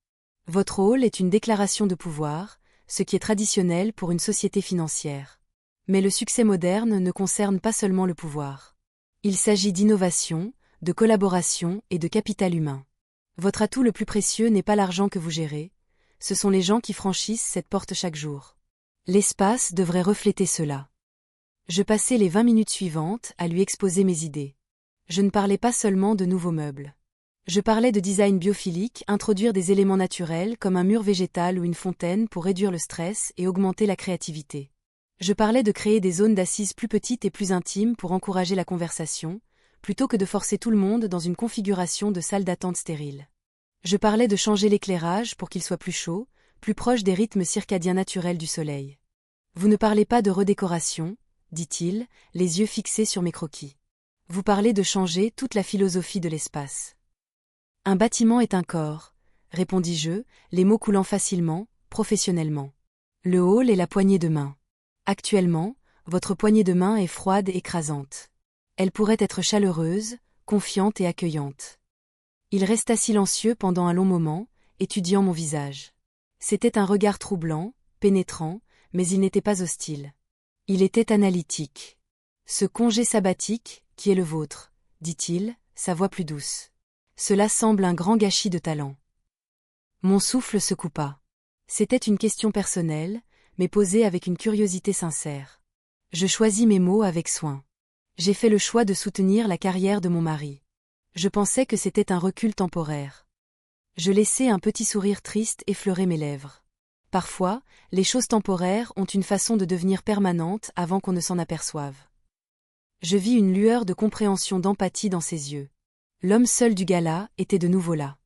Votre rôle est une déclaration de pouvoir, ce qui est traditionnel pour une société financière. Mais le succès moderne ne concerne pas seulement le pouvoir. Il s'agit d'innovation, de collaboration et de capital humain. Votre atout le plus précieux n'est pas l'argent que vous gérez, ce sont les gens qui franchissent cette porte chaque jour. L'espace devrait refléter cela. Je passais les 20 minutes suivantes à lui exposer mes idées. Je ne parlais pas seulement de nouveaux meubles. Je parlais de design biophilique, introduire des éléments naturels comme un mur végétal ou une fontaine pour réduire le stress et augmenter la créativité. Je parlais de créer des zones d'assises plus petites et plus intimes pour encourager la conversation, plutôt que de forcer tout le monde dans une configuration de salle d'attente stérile. Je parlais de changer l'éclairage pour qu'il soit plus chaud, plus proche des rythmes circadiens naturels du soleil. Vous ne parlez pas de redécoration, dit-il, les yeux fixés sur mes croquis. Vous parlez de changer toute la philosophie de l'espace. Un bâtiment est un corps, répondis-je, les mots coulant facilement, professionnellement. Le hall est la poignée de main. Actuellement, votre poignée de main est froide et écrasante. Elle pourrait être chaleureuse, confiante et accueillante. Il resta silencieux pendant un long moment, étudiant mon visage. C'était un regard troublant, pénétrant, mais il n'était pas hostile. Il était analytique. Ce congé sabbatique, qui est le vôtre, dit-il, sa voix plus douce. Cela semble un grand gâchis de talent. Mon souffle se coupa. C'était une question personnelle, mais posée avec une curiosité sincère. Je choisis mes mots avec soin. J'ai fait le choix de soutenir la carrière de mon mari. Je pensais que c'était un recul temporaire. Je laissai un petit sourire triste effleurer mes lèvres. Parfois, les choses temporaires ont une façon de devenir permanentes avant qu'on ne s'en aperçoive. Je vis une lueur de compréhension d'empathie dans ses yeux. L'homme seul du gala était de nouveau là.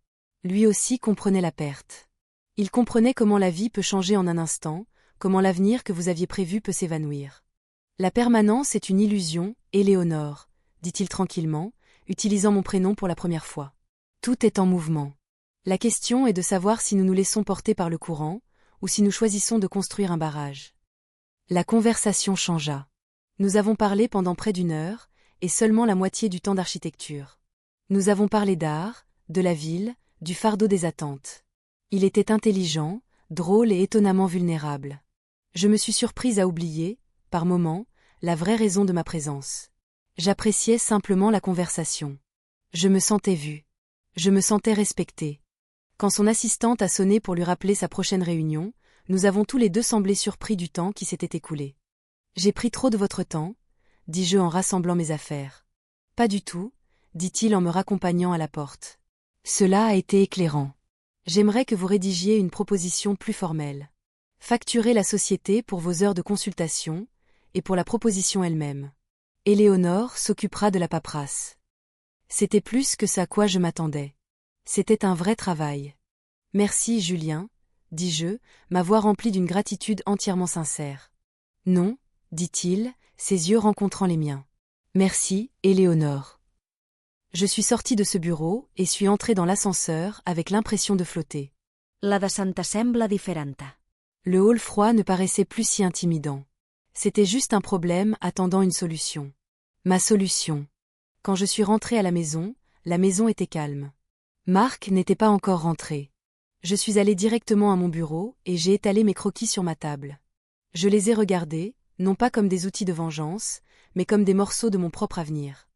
Lui aussi comprenait la perte. Il comprenait comment la vie peut changer en un instant, comment l'avenir que vous aviez prévu peut s'évanouir. La permanence est une illusion, Éléonore, dit-il tranquillement, utilisant mon prénom pour la première fois. Tout est en mouvement. La question est de savoir si nous nous laissons porter par le courant, ou si nous choisissons de construire un barrage. La conversation changea. Nous avons parlé pendant près d'1 heure, et seulement la moitié du temps d'architecture. Nous avons parlé d'art, de la ville, du fardeau des attentes. Il était intelligent, drôle et étonnamment vulnérable. Je me suis surprise à oublier, par moments, la vraie raison de ma présence. J'appréciais simplement la conversation. Je me sentais vue. Je me sentais respectée. Quand son assistante a sonné pour lui rappeler sa prochaine réunion, nous avons tous les deux semblé surpris du temps qui s'était écoulé. « J'ai pris trop de votre temps ?» dis-je en rassemblant mes affaires. « Pas du tout », dit-il en me raccompagnant à la porte. « Cela a été éclairant. J'aimerais que vous rédigiez une proposition plus formelle. Facturez la société pour vos heures de consultation, et pour la proposition elle-même. Éléonore s'occupera de la paperasse. » C'était plus que ce à quoi je m'attendais. C'était un vrai travail. « Merci, Julien, » dis-je, ma voix remplie d'une gratitude entièrement sincère. « Non, » dit-il, ses yeux rencontrant les miens. « Merci, Éléonore. » Je suis sortie de ce bureau et suis entrée dans l'ascenseur avec l'impression de flotter. La descente sembla diferenta. Le hall froid ne paraissait plus si intimidant. C'était juste un problème attendant une solution. Ma solution. Quand je suis rentrée à la maison était calme. Marc n'était pas encore rentré. Je suis allée directement à mon bureau et j'ai étalé mes croquis sur ma table. Je les ai regardés, non pas comme des outils de vengeance, mais comme des morceaux de mon propre avenir.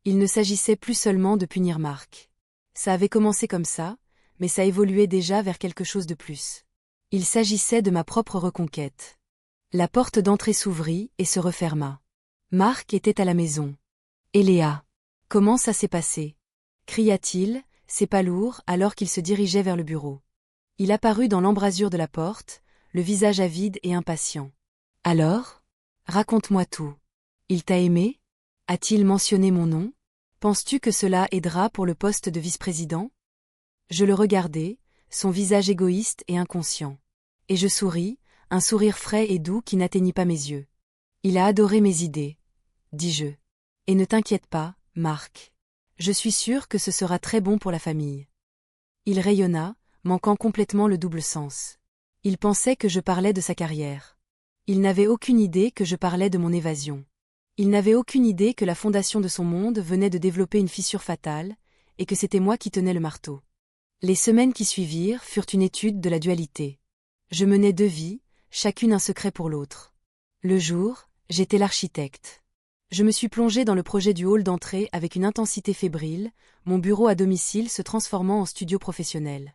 Il ne s'agissait plus seulement de punir Marc. Ça avait commencé comme ça, mais ça évoluait déjà vers quelque chose de plus. Il s'agissait de ma propre reconquête. La porte d'entrée s'ouvrit et se referma. Marc était à la maison. « Et Léa, comment ça s'est passé ?» cria-t-il, c'est pas lourd, alors qu'il se dirigeait vers le bureau. Il apparut dans l'embrasure de la porte, le visage avide et impatient. « Alors ? Raconte-moi tout. Il t'a aimé ? A-t-il mentionné mon nom ? Penses-tu que cela aidera pour le poste de vice-président ?» Je le regardai, son visage égoïste et inconscient. Et je souris, un sourire frais et doux qui n'atteignit pas mes yeux. « Il a adoré mes idées, » dis-je. « Et ne t'inquiète pas, Marc. Je suis sûre que ce sera très bon pour la famille. » Il rayonna, manquant complètement le double sens. Il pensait que je parlais de sa carrière. Il n'avait aucune idée que je parlais de mon évasion. Il n'avait aucune idée que la fondation de son monde venait de développer une fissure fatale, et que c'était moi qui tenais le marteau. Les semaines qui suivirent furent une étude de la dualité. Je menais 2 vies, chacune un secret pour l'autre. Le jour, j'étais l'architecte. Je me suis plongée dans le projet du hall d'entrée avec une intensité fébrile, mon bureau à domicile se transformant en studio professionnel.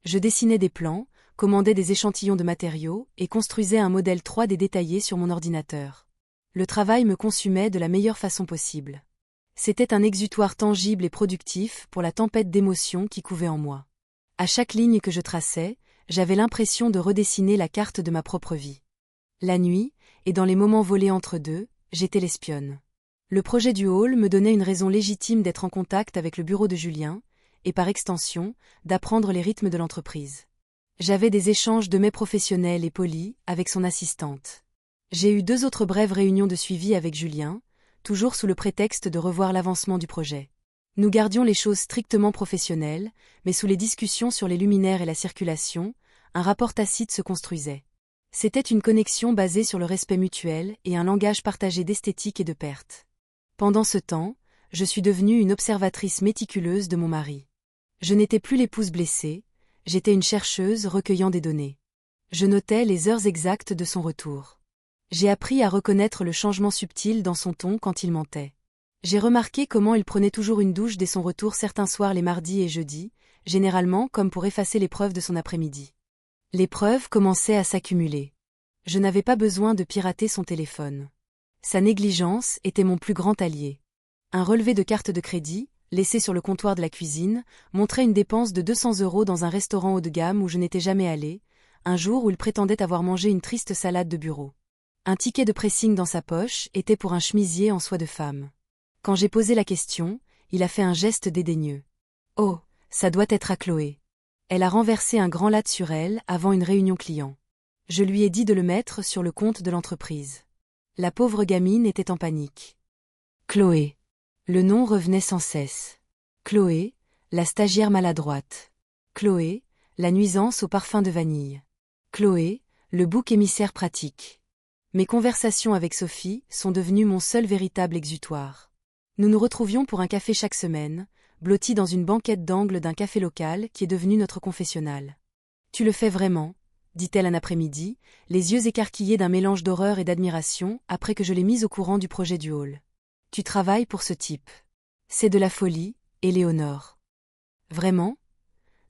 Je dessinais des plans, commandais des échantillons de matériaux et construisais un modèle 3D détaillé sur mon ordinateur. Le travail me consumait de la meilleure façon possible. C'était un exutoire tangible et productif pour la tempête d'émotions qui couvait en moi. À chaque ligne que je traçais, j'avais l'impression de redessiner la carte de ma propre vie. La nuit, et dans les moments volés entre deux, j'étais l'espionne. Le projet du hall me donnait une raison légitime d'être en contact avec le bureau de Julien, et par extension, d'apprendre les rythmes de l'entreprise. J'avais des échanges de mets professionnels et polis avec son assistante. J'ai eu 2 autres brèves réunions de suivi avec Julien, toujours sous le prétexte de revoir l'avancement du projet. Nous gardions les choses strictement professionnelles, mais sous les discussions sur les luminaires et la circulation, un rapport tacite se construisait. C'était une connexion basée sur le respect mutuel et un langage partagé d'esthétique et de perte. Pendant ce temps, je suis devenue une observatrice méticuleuse de mon mari. Je n'étais plus l'épouse blessée, j'étais une chercheuse recueillant des données. Je notais les heures exactes de son retour. J'ai appris à reconnaître le changement subtil dans son ton quand il mentait. J'ai remarqué comment il prenait toujours une douche dès son retour certains soirs les mardis et jeudis, généralement comme pour effacer les preuves de son après-midi. Les preuves commençaient à s'accumuler. Je n'avais pas besoin de pirater son téléphone. Sa négligence était mon plus grand allié. Un relevé de carte de crédit, laissé sur le comptoir de la cuisine, montrait une dépense de 200 € dans un restaurant haut de gamme où je n'étais jamais allé, un jour où il prétendait avoir mangé une triste salade de bureau. Un ticket de pressing dans sa poche était pour un chemisier en soie de femme. Quand j'ai posé la question, il a fait un geste dédaigneux. « Oh, ça doit être à Chloé. » Elle a renversé un grand latte sur elle avant une réunion client. Je lui ai dit de le mettre sur le compte de l'entreprise. La pauvre gamine était en panique. Chloé. Le nom revenait sans cesse. Chloé, la stagiaire maladroite. Chloé, la nuisance au parfum de vanille. Chloé, le bouc émissaire pratique. Mes conversations avec Sophie sont devenues mon seul véritable exutoire. Nous nous retrouvions pour un café chaque semaine, blottis dans une banquette d'angle d'un café local qui est devenu notre confessionnal. « Tu le fais vraiment ?» dit-elle un après-midi, les yeux écarquillés d'un mélange d'horreur et d'admiration après que je l'ai mise au courant du projet du hall. « Tu travailles pour ce type. C'est de la folie, Éléonore. »« Vraiment ?»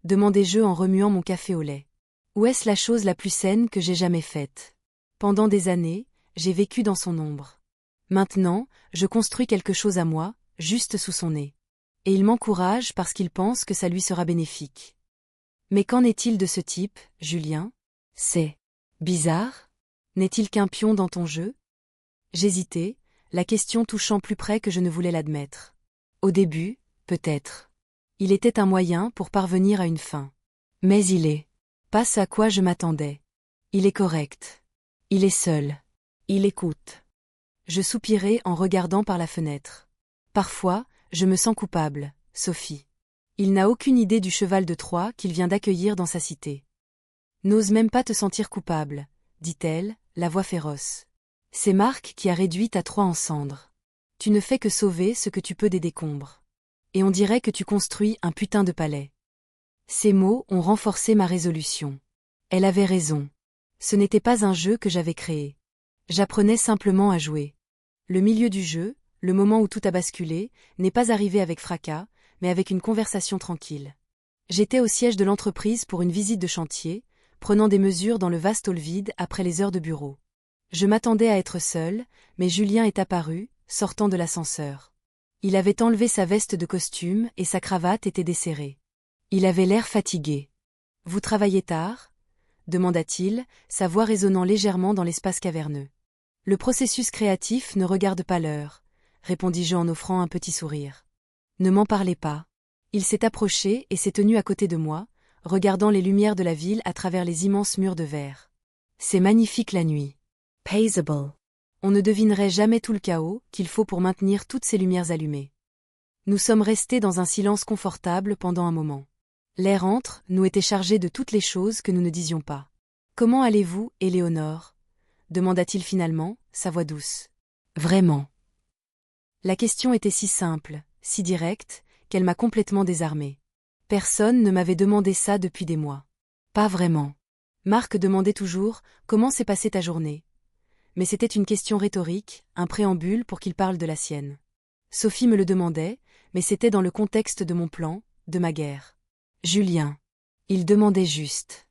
demandai-je en remuant mon café au lait. « Ou est-ce la chose la plus saine que j'ai jamais faite ? Pendant des années, j'ai vécu dans son ombre. Maintenant, je construis quelque chose à moi, juste sous son nez. Et il m'encourage parce qu'il pense que ça lui sera bénéfique. Mais qu'en est-il de ce type, Julien ? C'est bizarre ? N'est-il qu'un pion dans ton jeu ? J'hésitais, la question touchant plus près que je ne voulais l'admettre. Au début, peut-être. Il était un moyen pour parvenir à une fin. Mais il est pas ce à quoi je m'attendais. Il est correct. Il est seul. Il écoute. Je soupirai en regardant par la fenêtre. Parfois, je me sens coupable, Sophie. Il n'a aucune idée du cheval de Troie qu'il vient d'accueillir dans sa cité. N'ose même pas te sentir coupable, dit-elle, la voix féroce. C'est Marc qui a réduit ta Troie en cendres. Tu ne fais que sauver ce que tu peux des décombres. Et on dirait que tu construis un putain de palais. Ces mots ont renforcé ma résolution. Elle avait raison. Ce n'était pas un jeu que j'avais créé. J'apprenais simplement à jouer. Le milieu du jeu, le moment où tout a basculé, n'est pas arrivé avec fracas, mais avec une conversation tranquille. J'étais au siège de l'entreprise pour une visite de chantier, prenant des mesures dans le vaste hall vide après les heures de bureau. Je m'attendais à être seule, mais Julien est apparu, sortant de l'ascenseur. Il avait enlevé sa veste de costume et sa cravate était desserrée. Il avait l'air fatigué. « Vous travaillez tard ?» demanda-t-il, sa voix résonnant légèrement dans l'espace caverneux. « Le processus créatif ne regarde pas l'heure, » répondis-je en offrant un petit sourire. « Ne m'en parlez pas. » Il s'est approché et s'est tenu à côté de moi, regardant les lumières de la ville à travers les immenses murs de verre. C'est magnifique la nuit. Paisible. On ne devinerait jamais tout le chaos qu'il faut pour maintenir toutes ces lumières allumées. Nous sommes restés dans un silence confortable pendant un moment. L'air entre nous était chargé de toutes les choses que nous ne disions pas. « Comment allez-vous, Éléonore » demanda-t-il finalement, sa voix douce. « Vraiment ?» La question était si simple, si directe, qu'elle m'a complètement désarmée. Personne ne m'avait demandé ça depuis des mois. Pas vraiment. Marc demandait toujours « Comment s'est passée ta journée ?» Mais c'était une question rhétorique, un préambule pour qu'il parle de la sienne. Sophie me le demandait, mais c'était dans le contexte de mon plan, de ma guerre. Julien. Il demandait juste.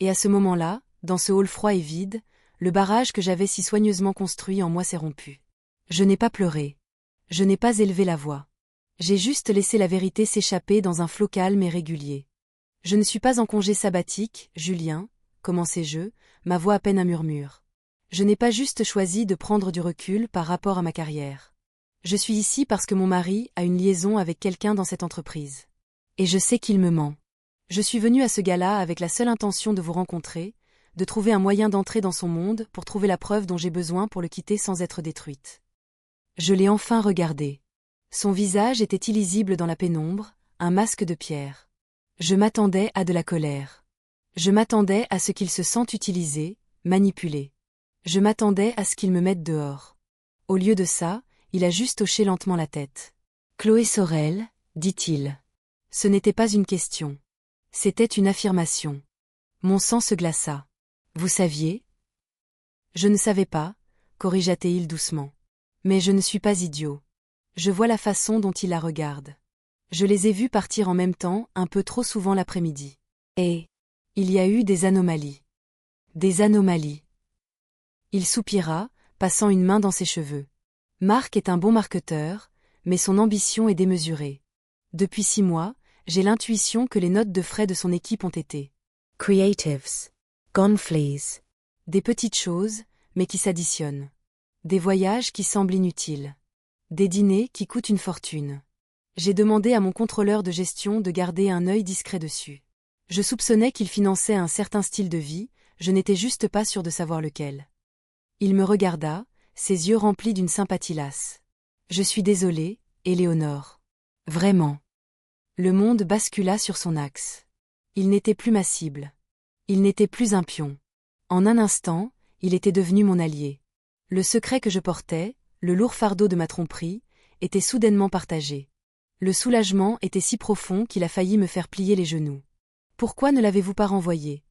Et à ce moment-là, dans ce hall froid et vide, le barrage que j'avais si soigneusement construit en moi s'est rompu. Je n'ai pas pleuré. Je n'ai pas élevé la voix. J'ai juste laissé la vérité s'échapper dans un flot calme et régulier. Je ne suis pas en congé sabbatique, Julien, commençai-je, ma voix à peine un murmure. Je n'ai pas juste choisi de prendre du recul par rapport à ma carrière. Je suis ici parce que mon mari a une liaison avec quelqu'un dans cette entreprise. Et je sais qu'il me ment. Je suis venue à ce gala avec la seule intention de vous rencontrer, de trouver un moyen d'entrer dans son monde pour trouver la preuve dont j'ai besoin pour le quitter sans être détruite. Je l'ai enfin regardé. Son visage était illisible dans la pénombre, un masque de pierre. Je m'attendais à de la colère. Je m'attendais à ce qu'il se sente utilisé, manipulé. Je m'attendais à ce qu'il me mette dehors. Au lieu de ça, il a juste hoché lentement la tête. « Chloé Sorel, dit-il. » Ce n'était pas une question. C'était une affirmation. Mon sang se glaça. « Vous saviez ?» Je ne savais pas, corrigea-t-il doucement. Mais je ne suis pas idiot. Je vois la façon dont il la regarde. Je les ai vus partir en même temps un peu trop souvent l'après-midi. Et il y a eu des anomalies. Des anomalies. Il soupira, passant une main dans ses cheveux. Marc est un bon marketeur, mais son ambition est démesurée. Depuis 6 mois, j'ai l'intuition que les notes de frais de son équipe ont été creatives, gone fleas. Des petites choses, mais qui s'additionnent. Des voyages qui semblent inutiles. Des dîners qui coûtent une fortune. J'ai demandé à mon contrôleur de gestion de garder un œil discret dessus. Je soupçonnais qu'il finançait un certain style de vie, je n'étais juste pas sûr de savoir lequel. Il me regarda, ses yeux remplis d'une sympathie lasse. Je suis désolé, Éléonore. Vraiment. Le monde bascula sur son axe. Il n'était plus ma cible. Il n'était plus un pion. En un instant, il était devenu mon allié. Le secret que je portais, le lourd fardeau de ma tromperie, était soudainement partagé. Le soulagement était si profond qu'il a failli me faire plier les genoux. « Pourquoi ne l'avez-vous pas renvoyé ?»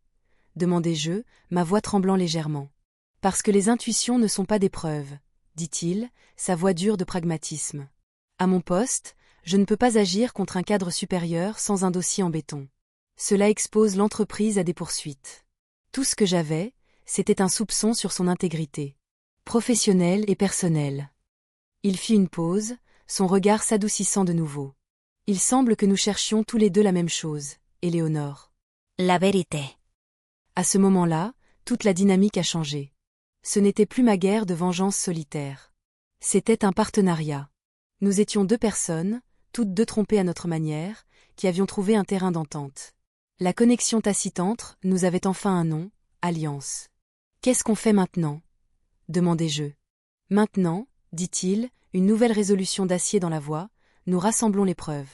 demandai-je, ma voix tremblant légèrement. « Parce que les intuitions ne sont pas des preuves, » dit-il, sa voix dure de pragmatisme. « À mon poste, je ne peux pas agir contre un cadre supérieur sans un dossier en béton. Cela expose l'entreprise à des poursuites. Tout ce que j'avais, c'était un soupçon sur son intégrité. Professionnelle et personnelle. » Il fit une pause, son regard s'adoucissant de nouveau. « Il semble que nous cherchions tous les deux la même chose, Éléonore. » La vérité. À ce moment-là, toute la dynamique a changé. Ce n'était plus ma guerre de vengeance solitaire. C'était un partenariat. Nous étions 2 personnes, toutes 2 trompées à notre manière, qui avions trouvé un terrain d'entente. La connexion tacite entre nous avait enfin un nom, alliance. « Qu'est-ce qu'on fait maintenant ?» demandai-je. « Maintenant, » dit-il, une nouvelle résolution d'acier dans la voix, nous rassemblons les preuves.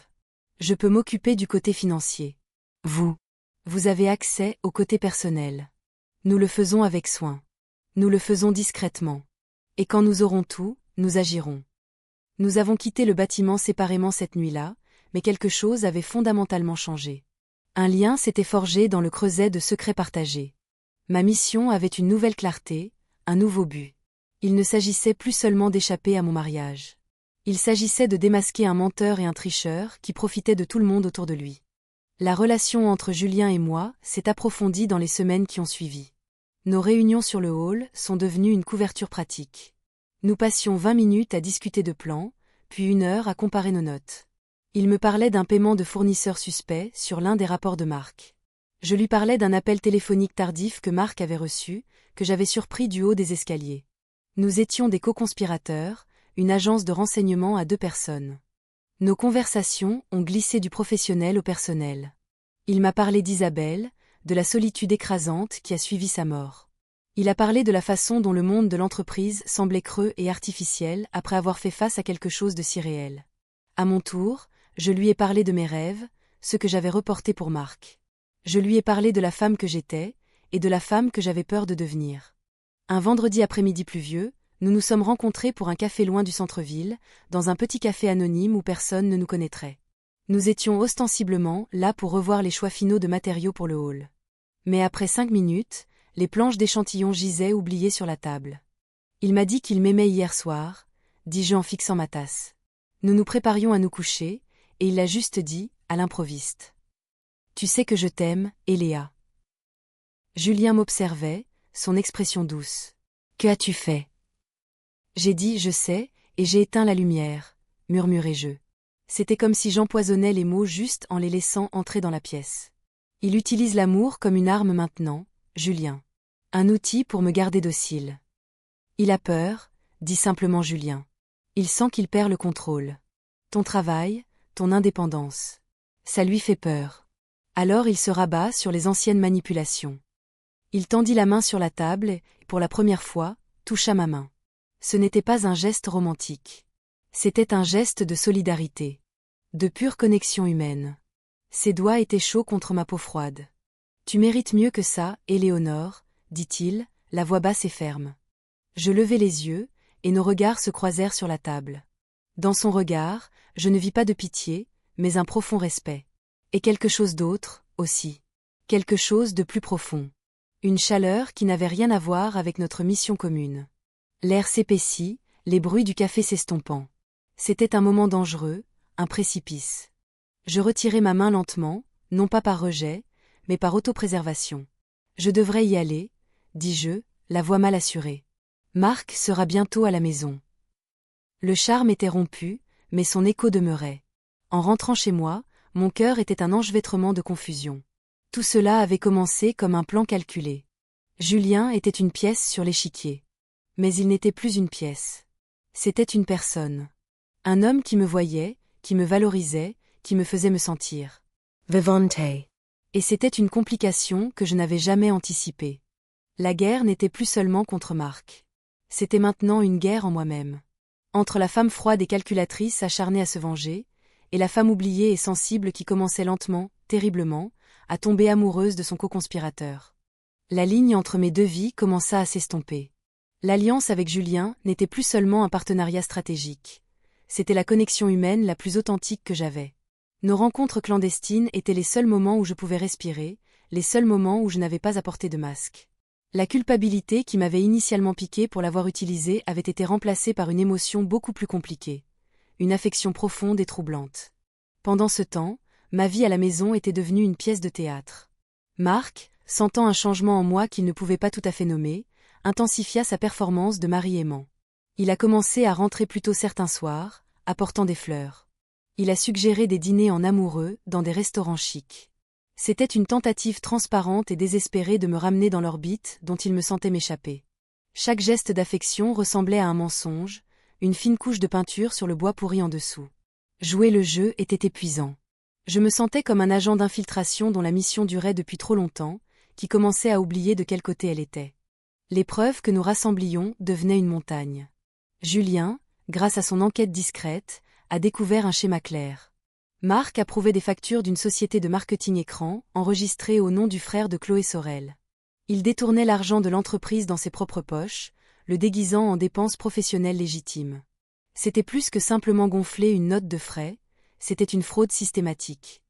Je peux m'occuper du côté financier. Vous avez accès au côté personnel. Nous le faisons avec soin. Nous le faisons discrètement. Et quand nous aurons tout, nous agirons. Nous avons quitté le bâtiment séparément cette nuit-là, mais quelque chose avait fondamentalement changé. Un lien s'était forgé dans le creuset de secrets partagés. Ma mission avait une nouvelle clarté, un nouveau but. Il ne s'agissait plus seulement d'échapper à mon mariage. Il s'agissait de démasquer un menteur et un tricheur qui profitaient de tout le monde autour de lui. La relation entre Julien et moi s'est approfondie dans les semaines qui ont suivi. Nos réunions sur le hall sont devenues une couverture pratique. Nous passions 20 minutes à discuter de plans, puis 1 heure à comparer nos notes. Il me parlait d'un paiement de fournisseur suspect sur l'un des rapports de Marc. Je lui parlais d'un appel téléphonique tardif que Marc avait reçu, que j'avais surpris du haut des escaliers. Nous étions des co-conspirateurs, une agence de renseignement à 2 personnes. Nos conversations ont glissé du professionnel au personnel. Il m'a parlé d'Isabelle, de la solitude écrasante qui a suivi sa mort. Il a parlé de la façon dont le monde de l'entreprise semblait creux et artificiel après avoir fait face à quelque chose de si réel. À mon tour, je lui ai parlé de mes rêves, ceux que j'avais reportés pour Marc. Je lui ai parlé de la femme que j'étais, et de la femme que j'avais peur de devenir. Un vendredi après-midi pluvieux, nous nous sommes rencontrés pour un café loin du centre-ville, dans un petit café anonyme où personne ne nous connaîtrait. Nous étions ostensiblement là pour revoir les choix finaux de matériaux pour le hall. Mais après 5 minutes, les planches d'échantillons gisaient oubliées sur la table. Il m'a dit qu'il m'aimait hier soir, dis-je en fixant ma tasse. Nous nous préparions à nous coucher, et il l'a juste dit, à l'improviste. Tu sais que je t'aime, Eléa. Julien m'observait, son expression douce. Que as-tu fait? J'ai dit je sais, et j'ai éteint la lumière, murmurai-je. C'était comme si j'empoisonnais les mots juste en les laissant entrer dans la pièce. Il utilise l'amour comme une arme maintenant, Julien. Un outil pour me garder docile. Il a peur, dit simplement Julien. Il sent qu'il perd le contrôle. Ton travail, ton indépendance. Ça lui fait peur. Alors il se rabat sur les anciennes manipulations. Il tendit la main sur la table et, pour la première fois, toucha ma main. Ce n'était pas un geste romantique. C'était un geste de solidarité. De pure connexion humaine. Ses doigts étaient chauds contre ma peau froide. Tu mérites mieux que ça, Éléonore, dit-il, la voix basse et ferme. Je levai les yeux, et nos regards se croisèrent sur la table. Dans son regard, je ne vis pas de pitié, mais un profond respect. Et quelque chose d'autre, aussi. Quelque chose de plus profond. Une chaleur qui n'avait rien à voir avec notre mission commune. L'air s'épaissit, les bruits du café s'estompant. C'était un moment dangereux, un précipice. Je retirai ma main lentement, non pas par rejet, mais par autopréservation. Je devrais y aller, dis-je, la voix mal assurée. Marc sera bientôt à la maison. Le charme était rompu, mais son écho demeurait. En rentrant chez moi, mon cœur était un enchevêtrement de confusion. Tout cela avait commencé comme un plan calculé. Julien était une pièce sur l'échiquier. Mais il n'était plus une pièce. C'était une personne. Un homme qui me voyait, qui me valorisait, qui me faisait me sentir vivante. Et c'était une complication que je n'avais jamais anticipée. La guerre n'était plus seulement contre Marc. C'était maintenant une guerre en moi-même. Entre la femme froide et calculatrice acharnée à se venger, et la femme oubliée et sensible qui commençait lentement, terriblement, à tomber amoureuse de son co-conspirateur. La ligne entre mes deux vies commença à s'estomper. L'alliance avec Julien n'était plus seulement un partenariat stratégique. C'était la connexion humaine la plus authentique que j'avais. Nos rencontres clandestines étaient les seuls moments où je pouvais respirer, les seuls moments où je n'avais pas à porter de masque. La culpabilité qui m'avait initialement piqué pour l'avoir utilisé avait été remplacée par une émotion beaucoup plus compliquée. Une affection profonde et troublante. Pendant ce temps, ma vie à la maison était devenue une pièce de théâtre. Marc, sentant un changement en moi qu'il ne pouvait pas tout à fait nommer, intensifia sa performance de mari aimant. Il a commencé à rentrer plus tôt certains soirs, apportant des fleurs. Il a suggéré des dîners en amoureux dans des restaurants chics. C'était une tentative transparente et désespérée de me ramener dans l'orbite dont il me sentait m'échapper. Chaque geste d'affection ressemblait à un mensonge, une fine couche de peinture sur le bois pourri en dessous. Jouer le jeu était épuisant. Je me sentais comme un agent d'infiltration dont la mission durait depuis trop longtemps, qui commençait à oublier de quel côté elle était. Les preuves que nous rassemblions devenaient une montagne. Julien, grâce à son enquête discrète, a découvert un schéma clair. Marc approuvait des factures d'une société de marketing écran, enregistrée au nom du frère de Chloé Sorel. Il détournait l'argent de l'entreprise dans ses propres poches, le déguisant en dépenses professionnelles légitimes. C'était plus que simplement gonfler une note de frais, c'était une fraude systématique.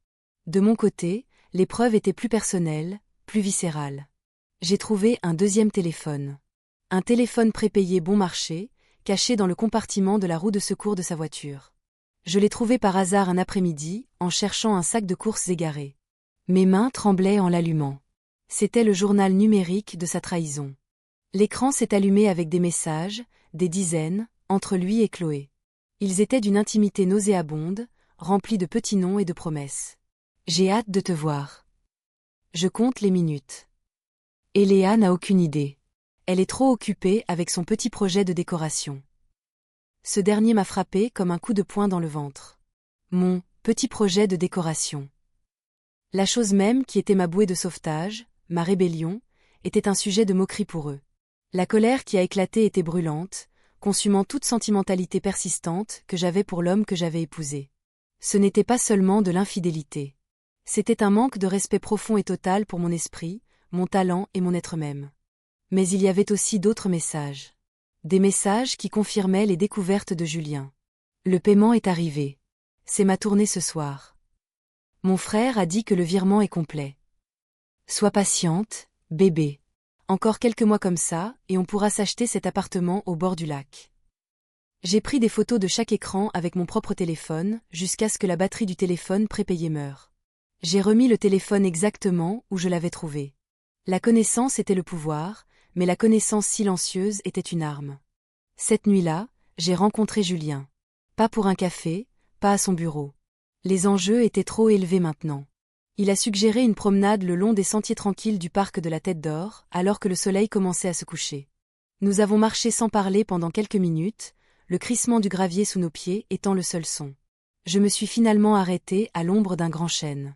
De mon côté, les preuves étaient plus personnelles, plus viscérales. J'ai trouvé un deuxième téléphone. Un téléphone prépayé bon marché, caché dans le compartiment de la roue de secours de sa voiture. Je l'ai trouvé par hasard un après-midi, en cherchant un sac de courses égaré. Mes mains tremblaient en l'allumant. C'était le journal numérique de sa trahison. L'écran s'est allumé avec des messages, des dizaines, entre lui et Chloé. Ils étaient d'une intimité nauséabonde, remplis de petits noms et de promesses. J'ai hâte de te voir. Je compte les minutes. Et Léa n'a aucune idée. Elle est trop occupée avec son petit projet de décoration. Ce dernier m'a frappé comme un coup de poing dans le ventre. Mon petit projet de décoration. La chose même qui était ma bouée de sauvetage, ma rébellion, était un sujet de moquerie pour eux. La colère qui a éclaté était brûlante, consumant toute sentimentalité persistante que j'avais pour l'homme que j'avais épousé. Ce n'était pas seulement de l'infidélité. C'était un manque de respect profond et total pour mon esprit, mon talent et mon être même. Mais il y avait aussi d'autres messages. Des messages qui confirmaient les découvertes de Julien. Le paiement est arrivé. C'est ma tournée ce soir. Mon frère a dit que le virement est complet. Sois patiente, bébé. Encore quelques mois comme ça, et on pourra s'acheter cet appartement au bord du lac. J'ai pris des photos de chaque écran avec mon propre téléphone, jusqu'à ce que la batterie du téléphone prépayé meure. J'ai remis le téléphone exactement où je l'avais trouvé. La connaissance était le pouvoir, mais la connaissance silencieuse était une arme. Cette nuit-là, j'ai rencontré Julien. Pas pour un café, pas à son bureau. Les enjeux étaient trop élevés maintenant. Il a suggéré une promenade le long des sentiers tranquilles du parc de la Tête d'Or, alors que le soleil commençait à se coucher. Nous avons marché sans parler pendant quelques minutes, le crissement du gravier sous nos pieds étant le seul son. Je me suis finalement arrêtée à l'ombre d'un grand chêne.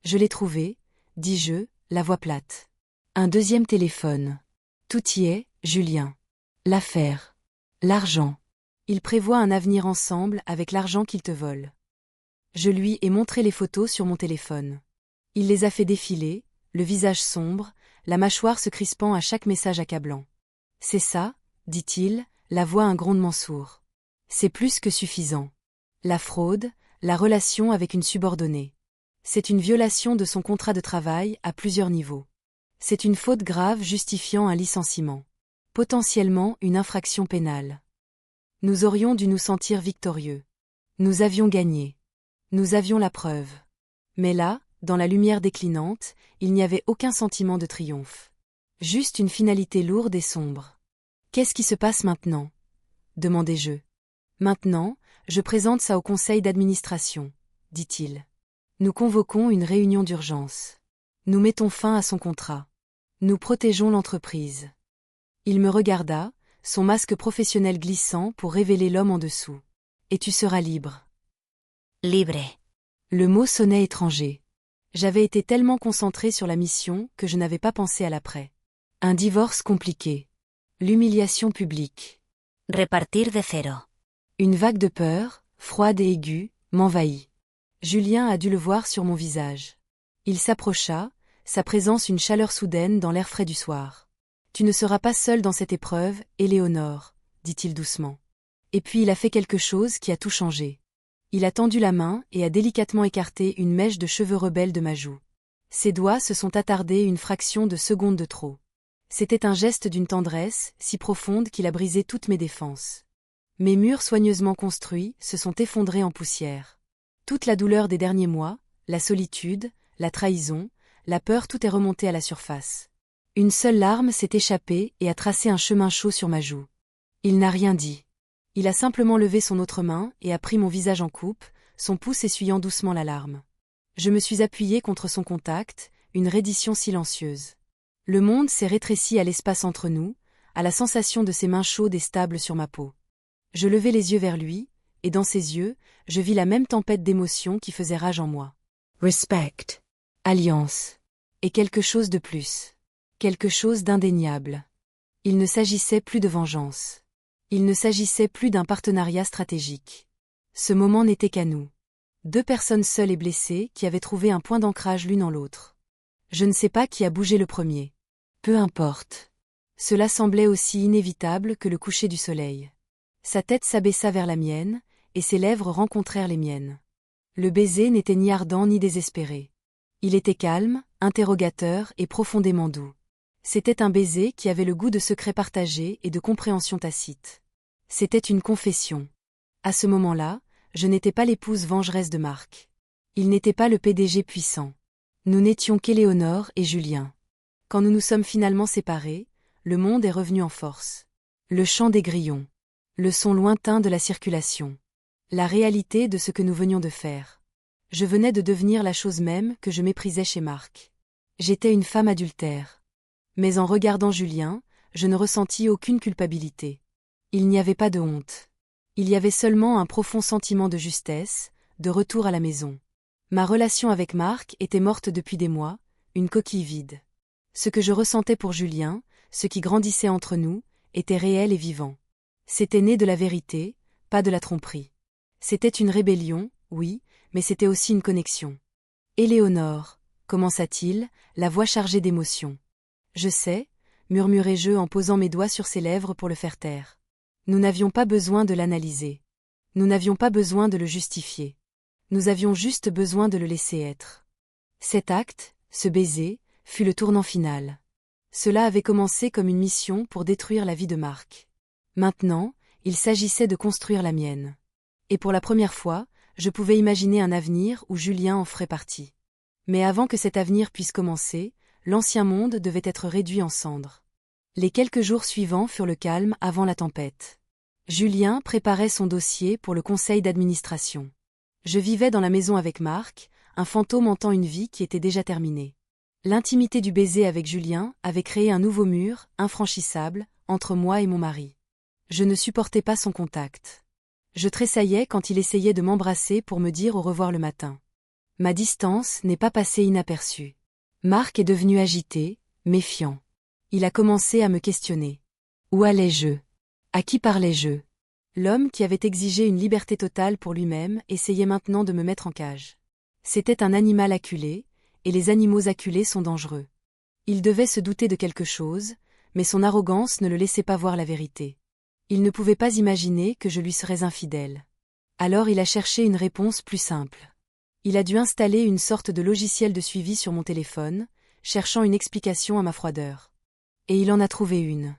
Je l'ai trouvé, dis-je, la voix plate. Un deuxième téléphone. Tout y est, Julien. L'affaire. L'argent. Il prévoit un avenir ensemble avec l'argent qu'il te vole. Je lui ai montré les photos sur mon téléphone. Il les a fait défiler, le visage sombre, la mâchoire se crispant à chaque message accablant. C'est ça, dit-il, la voix un grondement sourd. C'est plus que suffisant. La fraude, la relation avec une subordonnée. C'est une violation de son contrat de travail à plusieurs niveaux. C'est une faute grave justifiant un licenciement. Potentiellement une infraction pénale. Nous aurions dû nous sentir victorieux. Nous avions gagné. Nous avions la preuve. Mais là, dans la lumière déclinante, il n'y avait aucun sentiment de triomphe. Juste une finalité lourde et sombre. Qu'est-ce qui se passe maintenant ? Demandai-je. Maintenant, je présente ça au conseil d'administration, dit-il. Nous convoquons une réunion d'urgence. Nous mettons fin à son contrat. Nous protégeons l'entreprise. Il me regarda, son masque professionnel glissant pour révéler l'homme en dessous. Et tu seras libre. Libre. Le mot sonnait étranger. J'avais été tellement concentrée sur la mission que je n'avais pas pensé à l'après. Un divorce compliqué. L'humiliation publique. Repartir de cero. Une vague de peur, froide et aiguë, m'envahit. Julien a dû le voir sur mon visage. Il s'approcha, sa présence une chaleur soudaine dans l'air frais du soir. Tu ne seras pas seule dans cette épreuve, Éléonore, dit-il doucement. Et puis il a fait quelque chose qui a tout changé. Il a tendu la main et a délicatement écarté une mèche de cheveux rebelles de ma joue. Ses doigts se sont attardés une fraction de seconde de trop. C'était un geste d'une tendresse si profonde qu'il a brisé toutes mes défenses. Mes murs soigneusement construits se sont effondrés en poussière. Toute la douleur des derniers mois, la solitude, la trahison, la peur, tout est remonté à la surface. Une seule larme s'est échappée et a tracé un chemin chaud sur ma joue. Il n'a rien dit. Il a simplement levé son autre main et a pris mon visage en coupe, son pouce essuyant doucement la larme. Je me suis appuyée contre son contact, une reddition silencieuse. Le monde s'est rétréci à l'espace entre nous, à la sensation de ses mains chaudes et stables sur ma peau. Je levai les yeux vers lui, et dans ses yeux, je vis la même tempête d'émotions qui faisait rage en moi. Respect. Alliance. Et quelque chose de plus. Quelque chose d'indéniable. Il ne s'agissait plus de vengeance. Il ne s'agissait plus d'un partenariat stratégique. Ce moment n'était qu'à nous. Deux personnes seules et blessées qui avaient trouvé un point d'ancrage l'une en l'autre. Je ne sais pas qui a bougé le premier. Peu importe. Cela semblait aussi inévitable que le coucher du soleil. Sa tête s'abaissa vers la mienne, et ses lèvres rencontrèrent les miennes. Le baiser n'était ni ardent ni désespéré. Il était calme, interrogateur et profondément doux. C'était un baiser qui avait le goût de secrets partagés et de compréhension tacite. C'était une confession. À ce moment-là, je n'étais pas l'épouse vengeresse de Marc. Il n'était pas le PDG puissant. Nous n'étions qu'Éléonore et Julien. Quand nous nous sommes finalement séparés, le monde est revenu en force. Le chant des grillons. Le son lointain de la circulation. La réalité de ce que nous venions de faire. Je venais de devenir la chose même que je méprisais chez Marc. J'étais une femme adultère. Mais en regardant Julien, je ne ressentis aucune culpabilité. Il n'y avait pas de honte. Il y avait seulement un profond sentiment de justesse, de retour à la maison. Ma relation avec Marc était morte depuis des mois, une coquille vide. Ce que je ressentais pour Julien, ce qui grandissait entre nous, était réel et vivant. C'était né de la vérité, pas de la tromperie. C'était une rébellion, oui, mais c'était aussi une connexion. Éléonore, commença-t-il, la voix chargée d'émotion. Je sais, murmurai-je en posant mes doigts sur ses lèvres pour le faire taire. Nous n'avions pas besoin de l'analyser. Nous n'avions pas besoin de le justifier. Nous avions juste besoin de le laisser être. Cet acte, ce baiser, fut le tournant final. Cela avait commencé comme une mission pour détruire la vie de Marc. Maintenant, il s'agissait de construire la mienne. Et pour la première fois, je pouvais imaginer un avenir où Julien en ferait partie. Mais avant que cet avenir puisse commencer, l'ancien monde devait être réduit en cendres. Les quelques jours suivants furent le calme avant la tempête. Julien préparait son dossier pour le conseil d'administration. Je vivais dans la maison avec Marc, un fantôme hantant une vie qui était déjà terminée. L'intimité du baiser avec Julien avait créé un nouveau mur, infranchissable, entre moi et mon mari. Je ne supportais pas son contact. Je tressaillais quand il essayait de m'embrasser pour me dire au revoir le matin. Ma distance n'est pas passée inaperçue. Marc est devenu agité, méfiant. Il a commencé à me questionner. Où allais-je? À qui parlais-je? L'homme qui avait exigé une liberté totale pour lui-même essayait maintenant de me mettre en cage. C'était un animal acculé, et les animaux acculés sont dangereux. Il devait se douter de quelque chose, mais son arrogance ne le laissait pas voir la vérité. Il ne pouvait pas imaginer que je lui serais infidèle. Alors il a cherché une réponse plus simple. Il a dû installer une sorte de logiciel de suivi sur mon téléphone, cherchant une explication à ma froideur. Et il en a trouvé une.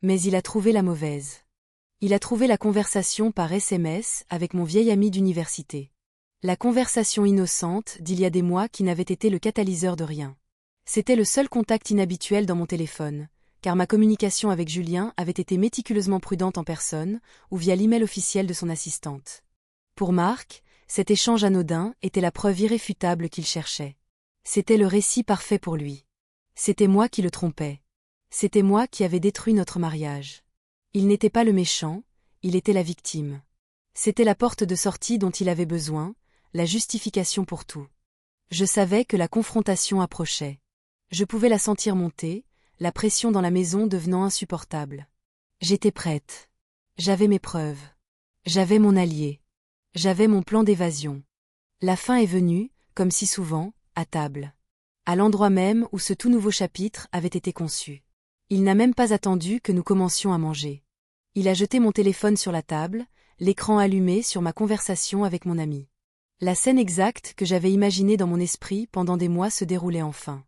Mais il a trouvé la mauvaise. Il a trouvé la conversation par SMS avec mon vieil ami d'université. La conversation innocente d'il y a des mois qui n'avait été le catalyseur de rien. C'était le seul contact inhabituel dans mon téléphone, car ma communication avec Julien avait été méticuleusement prudente en personne ou via l'email officiel de son assistante. Pour Marc, cet échange anodin était la preuve irréfutable qu'il cherchait. C'était le récit parfait pour lui. C'était moi qui le trompais. C'était moi qui avais détruit notre mariage. Il n'était pas le méchant, il était la victime. C'était la porte de sortie dont il avait besoin, la justification pour tout. Je savais que la confrontation approchait. Je pouvais la sentir monter, la pression dans la maison devenant insupportable. J'étais prête. J'avais mes preuves. J'avais mon allié. J'avais mon plan d'évasion. La fin est venue, comme si souvent, à table. À l'endroit même où ce tout nouveau chapitre avait été conçu. Il n'a même pas attendu que nous commencions à manger. Il a jeté mon téléphone sur la table, l'écran allumé sur ma conversation avec mon ami. La scène exacte que j'avais imaginée dans mon esprit pendant des mois se déroulait enfin.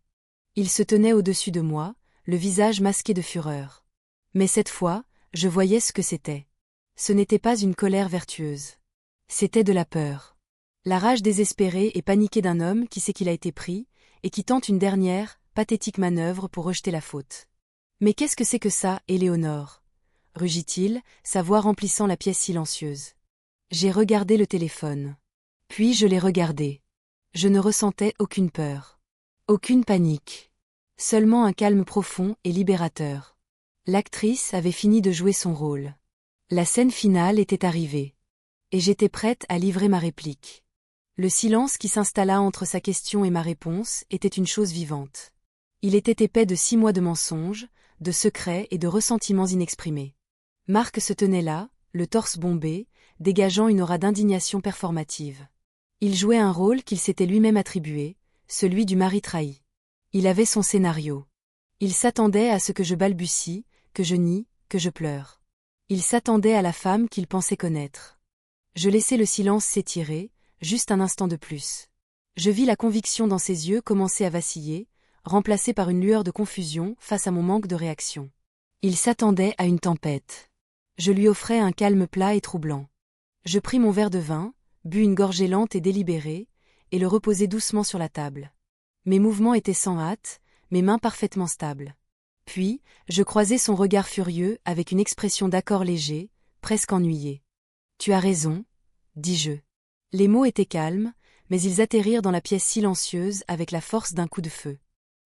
Il se tenait au-dessus de moi, le visage masqué de fureur. Mais cette fois, je voyais ce que c'était. Ce n'était pas une colère vertueuse. C'était de la peur. La rage désespérée et paniquée d'un homme qui sait qu'il a été pris, et qui tente une dernière, pathétique manœuvre pour rejeter la faute. Mais qu'est-ce que c'est que ça, Éléonore? Rugit-il, sa voix remplissant la pièce silencieuse. J'ai regardé le téléphone. Puis je l'ai regardé. Je ne ressentais aucune peur. Aucune panique. Seulement un calme profond et libérateur. L'actrice avait fini de jouer son rôle. La scène finale était arrivée. Et j'étais prête à livrer ma réplique. Le silence qui s'installa entre sa question et ma réponse était une chose vivante. Il était épais de 6 mois de mensonges, de secrets et de ressentiments inexprimés. Marc se tenait là, le torse bombé, dégageant une aura d'indignation performative. Il jouait un rôle qu'il s'était lui-même attribué, celui du mari trahi. Il avait son scénario. Il s'attendait à ce que je balbutie, que je nie, que je pleure. Il s'attendait à la femme qu'il pensait connaître. Je laissai le silence s'étirer, juste un instant de plus. Je vis la conviction dans ses yeux commencer à vaciller, remplacée par une lueur de confusion face à mon manque de réaction. Il s'attendait à une tempête. Je lui offrais un calme plat et troublant. Je pris mon verre de vin, bus une gorgée lente et délibérée, et le reposai doucement sur la table. Mes mouvements étaient sans hâte, mes mains parfaitement stables. Puis, je croisai son regard furieux avec une expression d'accord léger, presque ennuyé. « Tu as raison, » dis-je. Les mots étaient calmes, mais ils atterrirent dans la pièce silencieuse avec la force d'un coup de feu.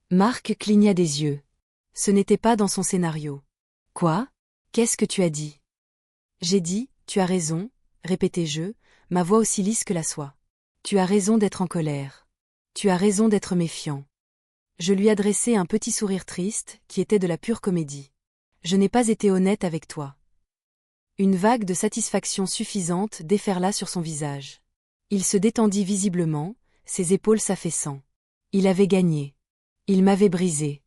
Marc cligna des yeux. Ce n'était pas dans son scénario. « Quoi? Qu'est-ce que tu as dit? » J'ai dit, « Tu as raison, » répétai-je, ma voix aussi lisse que la soie. « Tu as raison d'être en colère. Tu as raison d'être méfiant. » Je lui adressai un petit sourire triste, qui était de la pure comédie. « Je n'ai pas été honnête avec toi. » Une vague de satisfaction suffisante déferla sur son visage. Il se détendit visiblement, ses épaules s'affaissant. Il avait gagné. Il m'avait brisé.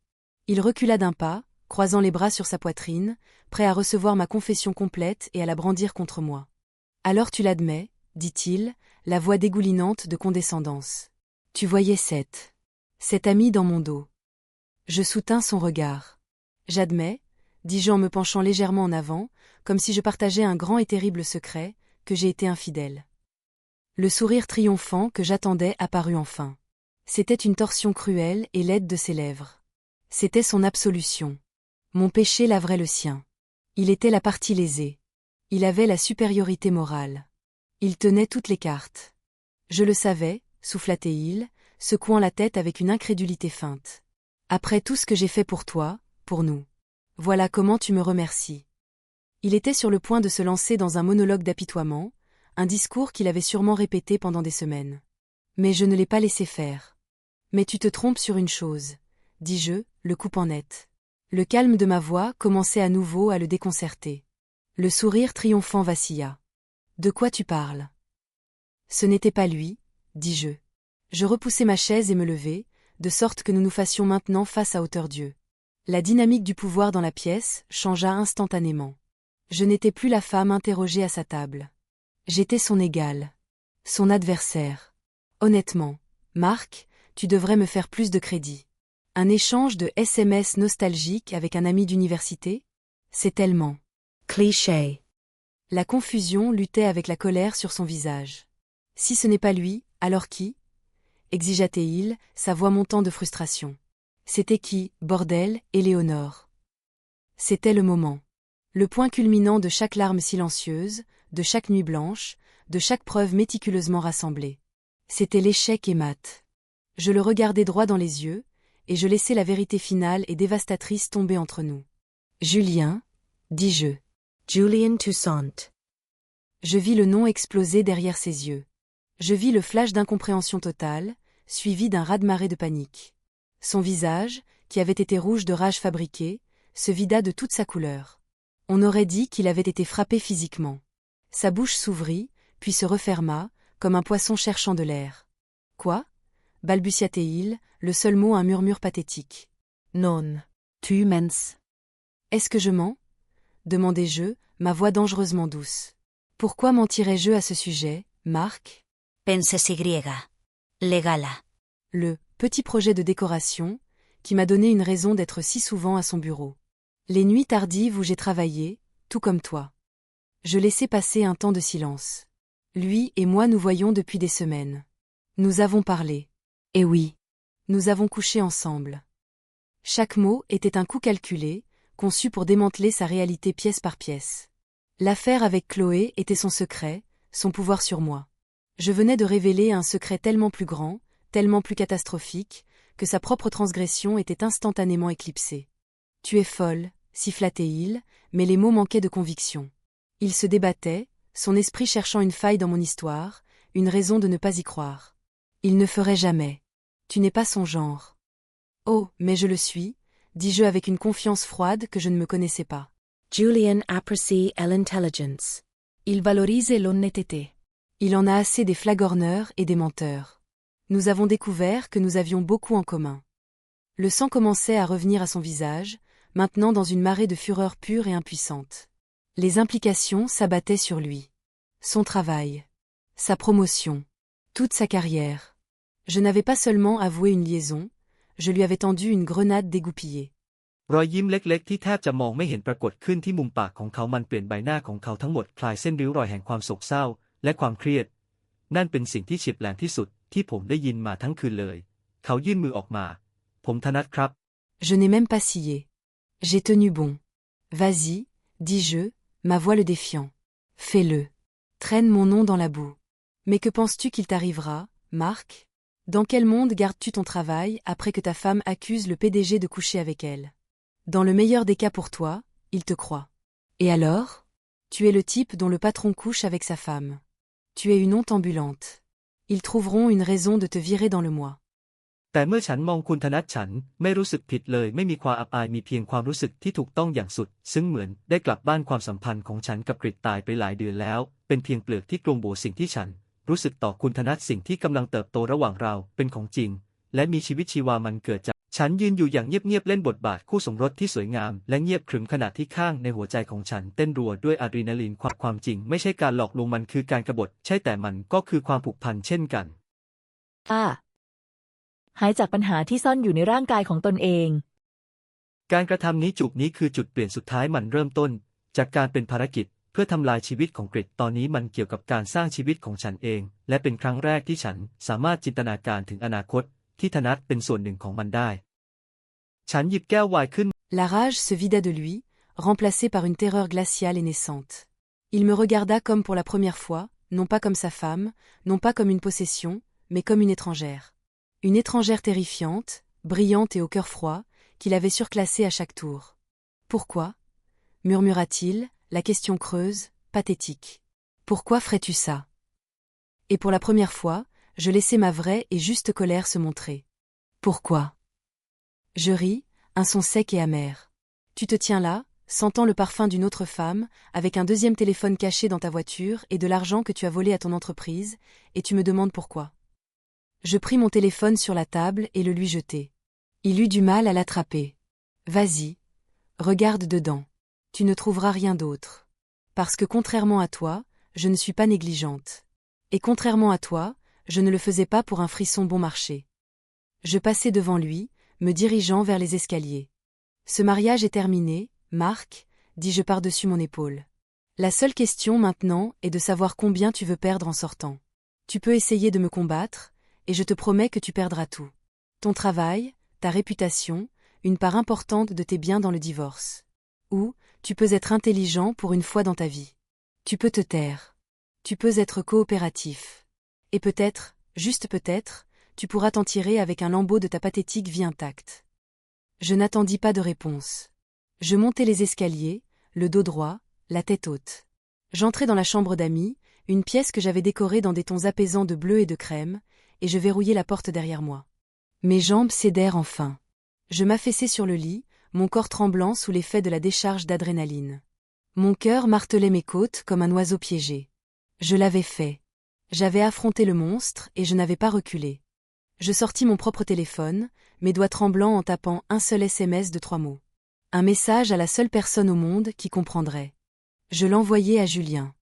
Il recula d'un pas, croisant les bras sur sa poitrine, prêt à recevoir ma confession complète et à la brandir contre moi. « Alors tu l'admets, dit-il, la voix dégoulinante de condescendance. Tu voyais cette amie dans mon dos. Je soutins son regard. J'admets, dis-je en me penchant légèrement en avant, comme si je partageais un grand et terrible secret, que j'ai été infidèle. Le sourire triomphant que j'attendais apparut enfin. C'était une torsion cruelle et laide de ses lèvres. C'était son absolution. Mon péché laverait le sien. Il était la partie lésée. Il avait la supériorité morale. Il tenait toutes les cartes. Je le savais, souffla-t-il, secouant la tête avec une incrédulité feinte. Après tout ce que j'ai fait pour toi, pour nous. Voilà comment tu me remercies. Il était sur le point de se lancer dans un monologue d'apitoiement, un discours qu'il avait sûrement répété pendant des semaines. Mais je ne l'ai pas laissé faire. Mais tu te trompes sur une chose, dis-je, le coupant net. Le calme de ma voix commençait à nouveau à le déconcerter. Le sourire triomphant vacilla. De quoi tu parles? Ce n'était pas lui, dis-je. Je repoussai ma chaise et me levai, de sorte que nous nous fassions maintenant face à hauteur d'yeux. La dynamique du pouvoir dans la pièce changea instantanément. Je n'étais plus la femme interrogée à sa table. J'étais son égale. Son adversaire. Honnêtement, Marc, tu devrais me faire plus de crédit. Un échange de SMS nostalgique avec un ami d'université? C'est tellement cliché. La confusion luttait avec la colère sur son visage. Si ce n'est pas lui, alors qui? Exigea-t-il, sa voix montant de frustration. C'était qui, bordel, Éléonore? C'était le moment. Le point culminant de chaque larme silencieuse, de chaque nuit blanche, de chaque preuve méticuleusement rassemblée. C'était l'échec et mat. Je le regardais droit dans les yeux, et je laissais la vérité finale et dévastatrice tomber entre nous. Julien, dis-je. Julian Toussaint. Je vis le nom exploser derrière ses yeux. Je vis le flash d'incompréhension totale, suivi d'un raz-de-marée de panique. Son visage, qui avait été rouge de rage fabriquée, se vida de toute sa couleur. On aurait dit qu'il avait été frappé physiquement. Sa bouche s'ouvrit, puis se referma, comme un poisson cherchant de l'air. Quoi? Balbutia-t-il, le seul mot un murmure pathétique. Non. Tu mens. Est-ce que je mens? Demandai-je, ma voix dangereusement douce. Pourquoi mentirais-je à ce sujet, Marc? Penses y. Legala. Le petit projet de décoration, qui m'a donné une raison d'être si souvent à son bureau. Les nuits tardives où j'ai travaillé, tout comme toi. Je laissai passer un temps de silence. Lui et moi nous voyons depuis des semaines. Nous avons parlé. Et oui. Nous avons couché ensemble. Chaque mot était un coup calculé, conçu pour démanteler sa réalité pièce par pièce. L'affaire avec Chloé était son secret, son pouvoir sur moi. Je venais de révéler un secret tellement plus grand, tellement plus catastrophique, que sa propre transgression était instantanément éclipsée. Tu es folle, siffla-t-il, mais les mots manquaient de conviction. Il se débattait, son esprit cherchant une faille dans mon histoire, une raison de ne pas y croire. Il ne ferait jamais. Tu n'es pas son genre. Oh, mais je le suis, dis-je avec une confiance froide que je ne me connaissais pas. Julian apprécie l'intelligence. Il valorise l'honnêteté. Il en a assez des flagorneurs et des menteurs. Nous avons découvert que nous avions beaucoup en commun. Le sang commençait à revenir à son visage, maintenant dans une marée de fureur pure et impuissante. Les implications s'abattaient sur lui. Son travail. Sa promotion. Toute sa carrière. Je n'avais pas seulement avoué une liaison, je lui avais tendu une grenade dégoupillée. รอยยิ้มเล็กๆที่แทบจะมองไม่เห็นปรากฏขึ้นที่มุมปากของเขามันเปลี่ยนใบหน้าของเขาทั้งหมดคลายเส้นริ้วรอยแห่งความโศกเศร้าและความเครียดนั่นเป็นสิ่งที่เฉียบแหลมที่สุดที่ผมได้ยินมาทั้งคืนเลยเขายื่นมือออกมาผมธนัทครับ Je n'ai même pas scié. J'ai tenu bon. Vas-y, dis-je, ma voix le défiant. Fais-le. Traîne mon nom dans la boue. Mais que penses-tu qu'il t'arrivera, Marc? Dans quel monde gardes-tu ton travail après que ta femme accuse le PDG de coucher avec elle? Dans le meilleur des cas pour toi, il te croit. Et alors? Tu es le type dont le patron couche avec sa femme. Tu es une honte ambulante. Ils trouveront une raison de te virer dans le mois. แต่เมื่อฉันมองคุณธนัทฉันไม่รู้สึกผิดเลยไม่มีความอับอายมีเพียงความรู้สึกที่ถูกต้องอย่างสุดซึ่งเหมือนได้กลับบ้านความสัมพันธ์ของฉันกับกฤษตายไปหลายเดือนแล้วเป็นเพียงเปลือกที่กลวงโบสิ่งที่ฉันรู้สึกต่อคุณธนัทสิ่งที่กำลังเติบโตระหว่างเราเป็นของจริงและมีชีวิตชีวามันเกิดจาก ฉันยืนอยู่อย่างเงียบๆเล่นบทบาทคู่สมรสที่สวยงามและเงียบขรึมขณะที่ข้างในหัวใจของฉันเต้นรัวด้วยอะดรีนาลีนความจริงไม่ใช่การหลอกลวงมันคือการกบฏใช่แต่มันก็คือความผูกพันเช่นกัน หายจากปัญหาที่ซ่อนอยู่ในร่างกายของตนเอง การกระทำนี้จุดนี้คือจุดเปลี่ยนสุดท้ายมันเริ่มต้นจากการเป็นภารกิจเพื่อทำลายชีวิตของกริดตอนนี้มันเกี่ยวกับการสร้างชีวิตของฉันเองและเป็นครั้งแรกที่ฉันสามารถจินตนาการถึงอนาคตที่ธนัทเป็นส่วนหนึ่งของมันได้ฉันหยิบแก้วไวน์ขึ้น La rage se vida de lui, remplacée par une terreur glaciale et naissante. Il me regarda comme pour la première fois, non pas comme sa femme, non pas comme une possession, mais comme une étrangère. Une étrangère terrifiante, brillante et au cœur froid, qu'il avait surclassée à chaque tour. Pourquoi ? Murmura-t-il, la question creuse, pathétique. Pourquoi ferais-tu ça ? Et pour la première fois, je laissai ma vraie et juste colère se montrer. Pourquoi ? Je ris, un son sec et amer. Tu te tiens là, sentant le parfum d'une autre femme, avec un deuxième téléphone caché dans ta voiture et de l'argent que tu as volé à ton entreprise, et tu me demandes pourquoi. Je pris mon téléphone sur la table et le lui jetai. Il eut du mal à l'attraper. Vas-y. Regarde dedans. Tu ne trouveras rien d'autre. Parce que contrairement à toi, je ne suis pas négligente. Et contrairement à toi, je ne le faisais pas pour un frisson bon marché. Je passai devant lui, me dirigeant vers les escaliers. Ce mariage est terminé, Marc, dis-je par-dessus mon épaule. La seule question maintenant est de savoir combien tu veux perdre en sortant. Tu peux essayer de me combattre, et je te promets que tu perdras tout. Ton travail, ta réputation, une part importante de tes biens dans le divorce. Ou, tu peux être intelligent pour une fois dans ta vie. Tu peux te taire. Tu peux être coopératif. Et peut-être, juste peut-être, tu pourras t'en tirer avec un lambeau de ta pathétique vie intacte. Je n'attendis pas de réponse. Je montai les escaliers, le dos droit, la tête haute. J'entrai dans la chambre d'amis, une pièce que j'avais décorée dans des tons apaisants de bleu et de crème, et je verrouillai la porte derrière moi. Mes jambes cédèrent enfin. Je m'affaissai sur le lit, mon corps tremblant sous l'effet de la décharge d'adrénaline. Mon cœur martelait mes côtes comme un oiseau piégé. Je l'avais fait. J'avais affronté le monstre et je n'avais pas reculé. Je sortis mon propre téléphone, mes doigts tremblants en tapant un seul SMS de 3 mots. Un message à la seule personne au monde qui comprendrait. Je l'envoyai à Julien.